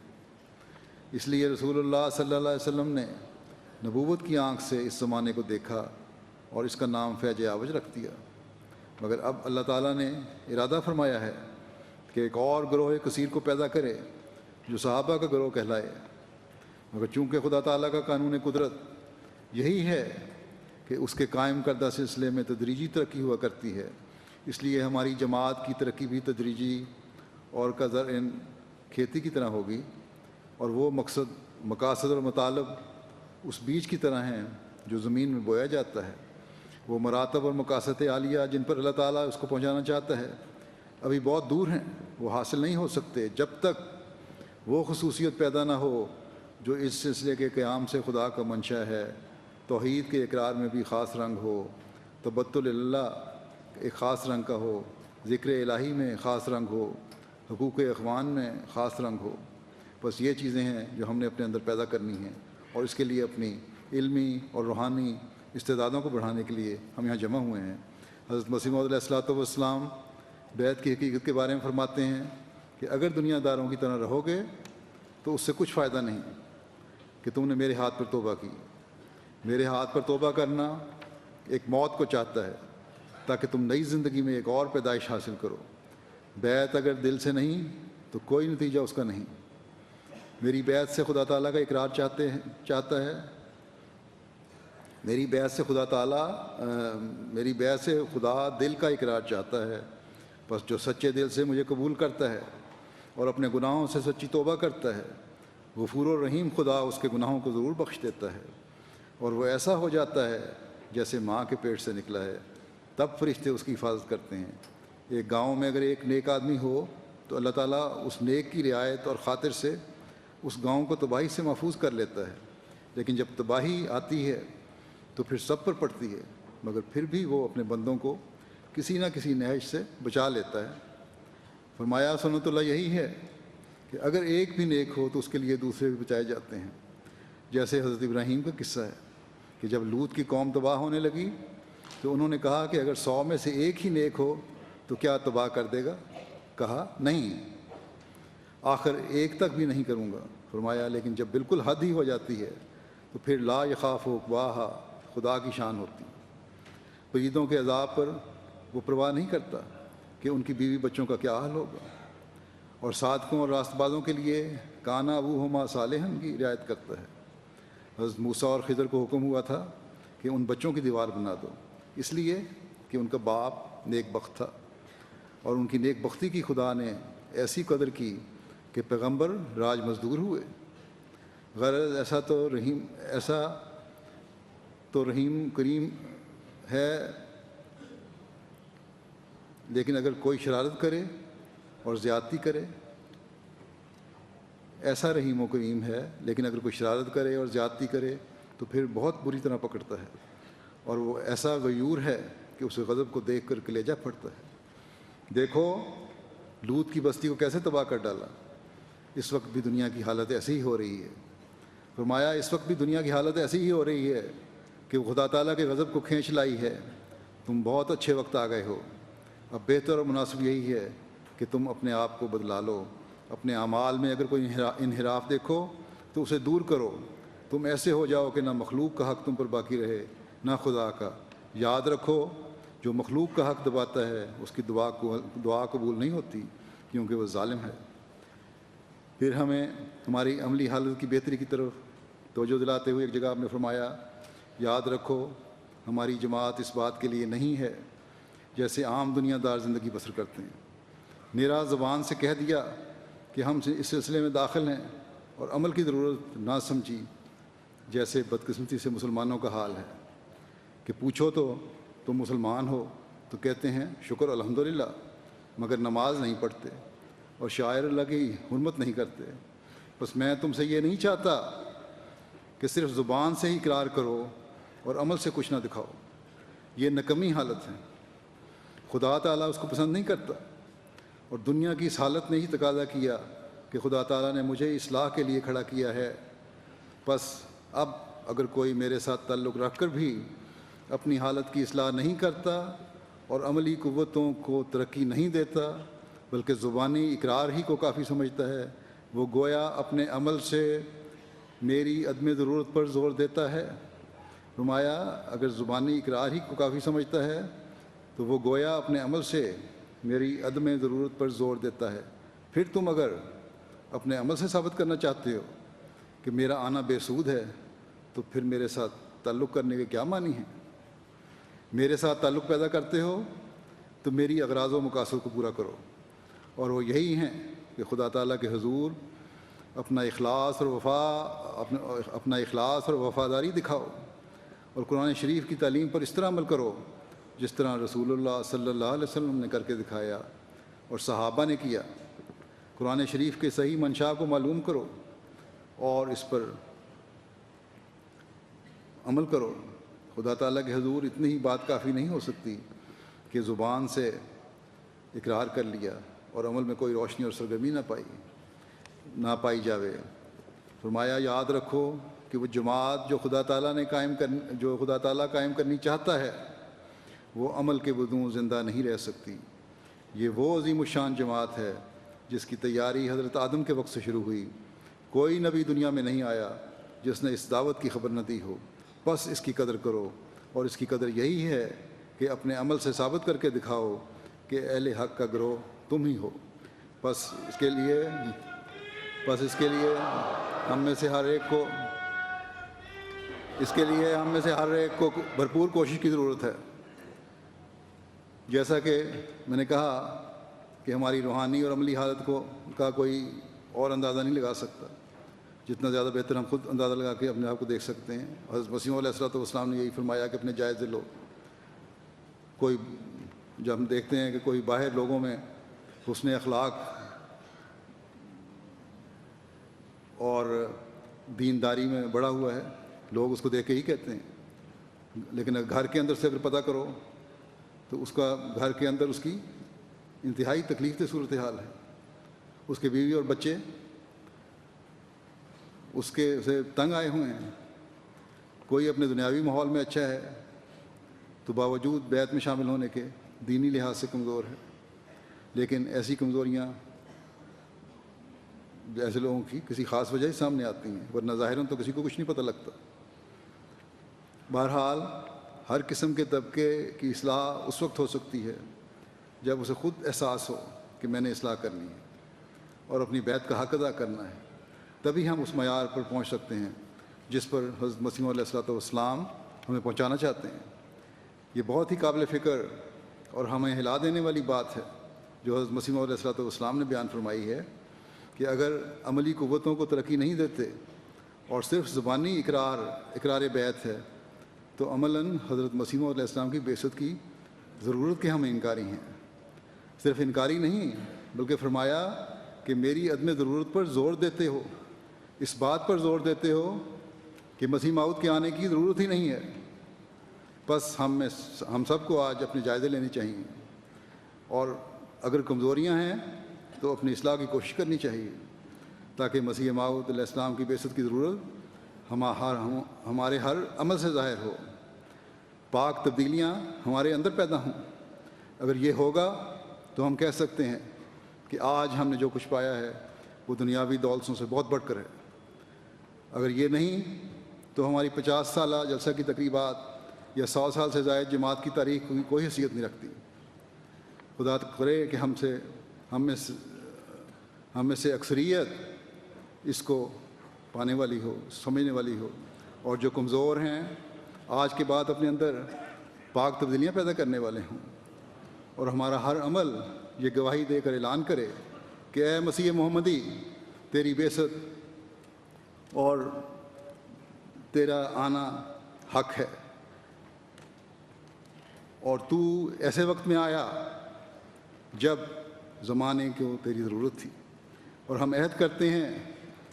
اس لیے رسول اللہ صلی اللہ علیہ وسلم نے نبوت کی آنکھ سے اس زمانے کو دیکھا اور اس کا نام فیض عوج رکھ دیا، مگر اب اللہ تعالیٰ نے ارادہ فرمایا ہے کہ ایک اور گروہ کثیر کو پیدا کرے جو صحابہ کا گروہ کہلائے، مگر چونکہ خدا تعالیٰ کا قانون قدرت یہی ہے کہ اس کے قائم کردہ سلسلے میں تدریجی ترقی ہوا کرتی ہے، اس لیے ہماری جماعت کی ترقی بھی تدریجی اور کا زرعٍ کھیتی کی طرح ہوگی، اور وہ مقاصد اور مطالب اس بیج کی طرح ہیں جو زمین میں بویا جاتا ہے۔ وہ مراتب اور مقاصد عالیہ جن پر اللہ تعالیٰ اس کو پہنچانا چاہتا ہے ابھی بہت دور ہیں، وہ حاصل نہیں ہو سکتے جب تک وہ خصوصیت پیدا نہ ہو جو اس سلسلے کے قیام سے خدا کا منشا ہے۔ توحید کے اقرار میں بھی خاص رنگ ہو، تبتل اللہ ایک خاص رنگ کا ہو، ذکر الہی میں خاص رنگ ہو، حقوق اخوان میں خاص رنگ ہو۔ بس یہ چیزیں ہیں جو ہم نے اپنے اندر پیدا کرنی ہیں، اور اس کے لیے اپنی علمی اور روحانی استعدادوں کو بڑھانے کے لیے ہم یہاں جمع ہوئے ہیں۔ حضرت مسیح موعود علیہ الصلوۃ والسلام بیعت کی حقیقت کے بارے میں فرماتے ہیں کہ اگر دنیا داروں کی طرح رہو گے تو اس سے کچھ فائدہ نہیں کہ تم نے میرے ہاتھ پر توبہ کی۔ میرے ہاتھ پر توبہ کرنا ایک موت کو چاہتا ہے تاکہ تم نئی زندگی میں ایک اور پیدائش حاصل کرو۔ بیعت اگر دل سے نہیں تو کوئی نتیجہ اس کا نہیں۔ میری بیعت سے خدا تعالیٰ کا اقرار چاہتا ہے، میری بیعت سے خدا دل کا اقرار چاہتا ہے۔ بس جو سچے دل سے مجھے قبول کرتا ہے اور اپنے گناہوں سے سچی توبہ کرتا ہے، غفور و رحیم خدا اس کے گناہوں کو ضرور بخش دیتا ہے، اور وہ ایسا ہو جاتا ہے جیسے ماں کے پیٹ سے نکلا ہے۔ تب فرشتے اس کی حفاظت کرتے ہیں۔ ایک گاؤں میں اگر ایک نیک آدمی ہو تو اللہ تعالیٰ اس نیک کی رعایت اور خاطر سے اس گاؤں کو تباہی سے محفوظ کر لیتا ہے، لیکن جب تباہی آتی ہے تو پھر سب پر پڑتی ہے، مگر پھر بھی وہ اپنے بندوں کو کسی نہ کسی نہج سے بچا لیتا ہے۔ فرمایا سنت اللہ یہی ہے کہ اگر ایک بھی نیک ہو تو اس کے لیے دوسرے بھی بچائے جاتے ہیں، جیسے حضرت ابراہیم کا قصہ ہے کہ جب لوط کی قوم تباہ ہونے لگی تو انہوں نے کہا کہ اگر 100 میں سے ایک ہی نیک ہو تو کیا تباہ کر دے گا؟ کہا نہیں، آخر ایک تک بھی نہیں کروں گا۔ فرمایا لیکن جب بالکل حد ہی ہو جاتی ہے تو پھر لا یخاف عقباہا خدا کی شان ہوتی۔ پریدوں کے عذاب پر وہ پرواہ نہیں کرتا کہ ان کی بیوی بچوں کا کیا حال ہوگا، اور صادقوں اور راست بازوں کے لیے کانا ابوہما صالحا کی رعایت کرتا ہے۔ حضرت موسیٰ اور خضر کو حکم ہوا تھا کہ ان بچوں کی دیوار بنا دو، اس لیے کہ ان کا باپ نیک بخت تھا، اور ان کی نیک بختی کی خدا نے ایسی قدر کی کہ پیغمبر راج مزدور ہوئے۔ غرض ایسا تو رحیم کریم ہے، لیکن اگر کوئی شرارت کرے اور زیادتی کرے، ایسا رحیم و کریم ہے لیکن اگر کوئی شرارت کرے اور زیادتی کرے تو پھر بہت بری طرح پکڑتا ہے، اور وہ ایسا غیور ہے کہ اسے غضب کو دیکھ کر کلیجہ پھٹتا ہے۔ دیکھو لوط کی بستی کو کیسے تباہ کر ڈالا۔ اس وقت بھی دنیا کی حالت ایسی ہی ہو رہی ہے۔ فرمایا اس وقت بھی دنیا کی حالت ایسی ہی ہو رہی ہے کہ وہ خدا تعالیٰ کے غضب کو کھینچ لائی ہے۔ تم بہت اچھے وقت آ گئے ہو، اب بہتر اور مناسب یہی ہے کہ تم اپنے آپ کو بدلا لو۔ اپنے اعمال میں اگر کوئی انحراف دیکھو تو اسے دور کرو۔ تم ایسے ہو جاؤ کہ نہ مخلوق کا حق تم پر باقی رہے نہ خدا کا۔ یاد رکھو جو مخلوق کا حق دباتا ہے اس کی دعا قبول نہیں ہوتی، کیونکہ وہ ظالم ہے۔ پھر ہمیں ہماری عملی حالت کی بہتری کی طرف توجہ دلاتے ہوئے ایک جگہ آپ نے فرمایا، یاد رکھو ہماری جماعت اس بات کے لیے نہیں ہے جیسے عام دنیا دار زندگی بسر کرتے ہیں، میرا زبان سے کہہ دیا کہ ہم اس سلسلے میں داخل ہیں اور عمل کی ضرورت نہ سمجھی، جیسے بدقسمتی سے مسلمانوں کا حال ہے کہ پوچھو تو تم مسلمان ہو تو کہتے ہیں شکر الحمدللہ، مگر نماز نہیں پڑھتے اور شاعر اللہ کی حرمت نہیں کرتے۔ بس میں تم سے یہ نہیں چاہتا کہ صرف زبان سے ہی اقرار کرو اور عمل سے کچھ نہ دکھاؤ، یہ نکمی حالت ہے، خدا تعالیٰ اس کو پسند نہیں کرتا، اور دنیا کی اس حالت نے ہی تقاضا کیا کہ خدا تعالیٰ نے مجھے اصلاح کے لیے کھڑا کیا ہے۔ بس اب اگر کوئی میرے ساتھ تعلق رکھ کر بھی اپنی حالت کی اصلاح نہیں کرتا اور عملی قوتوں کو ترقی نہیں دیتا بلکہ زبانی اقرار ہی کو کافی سمجھتا ہے، وہ گویا اپنے عمل سے میری عدم ضرورت پر زور دیتا ہے۔ فرمایا اگر زبانی اقرار ہی کو کافی سمجھتا ہے تو وہ گویا اپنے عمل سے میری عدم ضرورت پر زور دیتا ہے۔ پھر تم اگر اپنے عمل سے ثابت کرنا چاہتے ہو کہ میرا آنا بے سود ہے تو پھر میرے ساتھ تعلق کرنے کے کیا معنی ہے؟ میرے ساتھ تعلق پیدا کرتے ہو تو میری اغراض و مقاصد کو پورا کرو، اور وہ یہی ہیں کہ خدا تعالیٰ کے حضور اپنا اخلاص اور وفاداری دکھاؤ، اور قرآن شریف کی تعلیم پر اس طرح عمل کرو جس طرح رسول اللہ صلی اللہ علیہ وسلم نے کر کے دکھایا اور صحابہ نے کیا۔ قرآن شریف کے صحیح منشا کو معلوم کرو اور اس پر عمل کرو۔ خدا تعالیٰ کے حضور اتنی ہی بات کافی نہیں ہو سکتی کہ زبان سے اقرار کر لیا اور عمل میں کوئی روشنی اور سرگرمی نہ پائی جاوے۔ فرمایا یاد رکھو کہ وہ جماعت جو خدا تعالیٰ قائم کرنی چاہتا ہے وہ عمل کے بدون زندہ نہیں رہ سکتی۔ یہ وہ عظیم الشان جماعت ہے جس کی تیاری حضرت آدم کے وقت سے شروع ہوئی۔ کوئی نبی دنیا میں نہیں آیا جس نے اس دعوت کی خبر نہ دی ہو۔ بس اس کی قدر کرو، اور اس کی قدر یہی ہے کہ اپنے عمل سے ثابت کر کے دکھاؤ کہ اہل حق کا گروہ تم ہی ہو۔ بس اس کے لیے ہم میں سے ہر ایک کو بھرپور کوشش کی ضرورت ہے۔ جیسا کہ میں نے کہا کہ ہماری روحانی اور عملی حالت کا کوئی اور اندازہ نہیں لگا سکتا، جتنا زیادہ بہتر ہم خود اندازہ لگا کے اپنے آپ کو دیکھ سکتے ہیں۔ حضرت مسیح علیہ الصلوۃ والسلام نے یہی فرمایا کہ اپنے جائزے لو۔ جب ہم دیکھتے ہیں کہ کوئی باہر لوگوں میں حسن اخلاق اور دینداری میں بڑا ہوا ہے، لوگ اس کو دیکھ کے ہی کہتے ہیں، لیکن گھر کے اندر سے اگر پتہ کرو تو گھر کے اندر اس کی انتہائی تکلیف دہ صورتحال ہے۔ اس کے بیوی اور بچے اسے تنگ آئے ہوئے ہیں۔ کوئی اپنے دنیاوی ماحول میں اچھا ہے تو باوجود بیعت میں شامل ہونے کے دینی لحاظ سے کمزور ہے، لیکن ایسی کمزوریاں ایسے لوگوں کی کسی خاص وجہ سے سامنے آتی ہیں، ورنہ ظاہراً تو کسی کو کچھ نہیں پتہ لگتا۔ بہرحال ہر قسم کے طبقے کی اصلاح اس وقت ہو سکتی ہے جب اسے خود احساس ہو کہ میں نے اصلاح کرنی ہے اور اپنی بیعت کا حق ادا کرنا ہے، تبھی ہم اس معیار پر پہنچ سکتے ہیں جس پر حضرت مسیح علیہ الصلوۃ والسلام ہمیں پہنچانا چاہتے ہیں۔ یہ بہت ہی قابل فکر اور ہمیں ہلا دینے والی بات ہے جو حضرت مسیح علیہ الصلوۃ والسلام نے بیان فرمائی ہے کہ اگر عملی قوتوں کو ترقی نہیں دیتے اور صرف زبانی اقرار بیعت ہے تو عملاً حضرت مسیح علیہ السلام کی بعثت کی ضرورت کے ہم انکاری ہیں۔ صرف انکاری نہیں بلکہ فرمایا کہ میری عدم ضرورت پر زور دیتے ہو، اس بات پر زور دیتے ہو کہ مسیح موعود کے آنے کی ضرورت ہی نہیں ہے۔ بس ہم سب کو آج اپنے جائزے لینے چاہیے، اور اگر کمزوریاں ہیں تو اپنی اصلاح کی کوشش کرنی چاہیے تاکہ مسیح موعود علیہ السلام کی بعثت کی ضرورت ہمارے ہر عمل سے ظاہر ہو، پاک تبدیلیاں ہمارے اندر پیدا ہوں۔ اگر یہ ہوگا تو ہم کہہ سکتے ہیں کہ آج ہم نے جو کچھ پایا ہے وہ دنیاوی دولتوں سے بہت بڑھ کر ہے۔ اگر یہ نہیں تو ہماری 50 سالہ جلسہ کی تقریبات یا 100 سال سے زائد جماعت کی تاریخ کی کوئی حیثیت نہیں رکھتی۔ خدا کرے کہ ہم میں سے اکثریت اس کو پانے والی ہو، سمجھنے والی ہو، اور جو کمزور ہیں آج کے بعد اپنے اندر پاک تبدیلیاں پیدا کرنے والے ہوں، اور ہمارا ہر عمل یہ گواہی دے کر اعلان کرے کہ اے مسیح محمدی، تیری بعثت اور تیرا آنا حق ہے، اور تو ایسے وقت میں آیا جب زمانے کو تیری ضرورت تھی۔ اور ہم عہد کرتے ہیں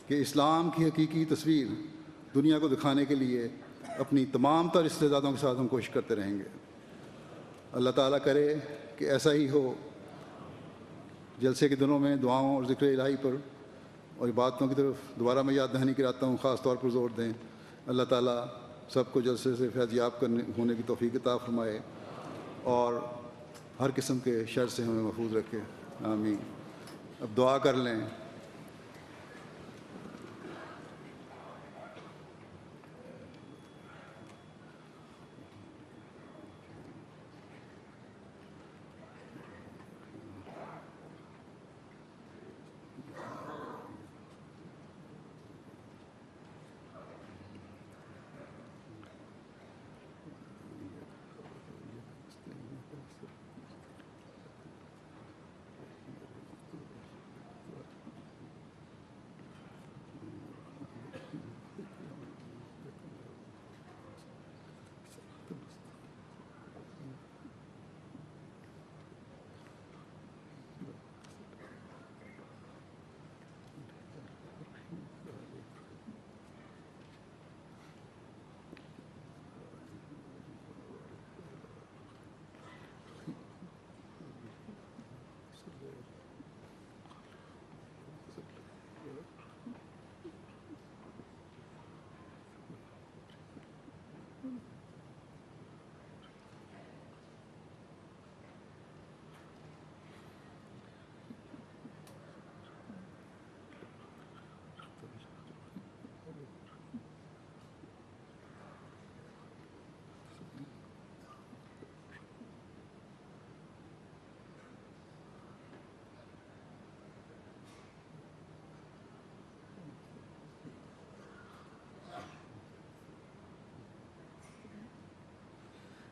کہ اسلام کی حقیقی تصویر دنیا کو دکھانے کے لیے اپنی تمام تر استعدادوں کے ساتھ ہم کوشش کرتے رہیں گے۔ اللہ تعالیٰ کرے کہ ایسا ہی ہو۔ جلسے کے دنوں میں دعاؤں اور ذکر الہی پر اور عبادتوں کی طرف دوبارہ میں یاد دہانی کراتا ہوں، خاص طور پر زور دیں۔ اللہ تعالیٰ سب کو جلسے سے فیض یاب ہونے کی توفیق عطا فرمائے اور ہر قسم کے شر سے ہمیں محفوظ رکھے، آمین۔ اب دعا کر لیں۔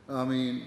آمین.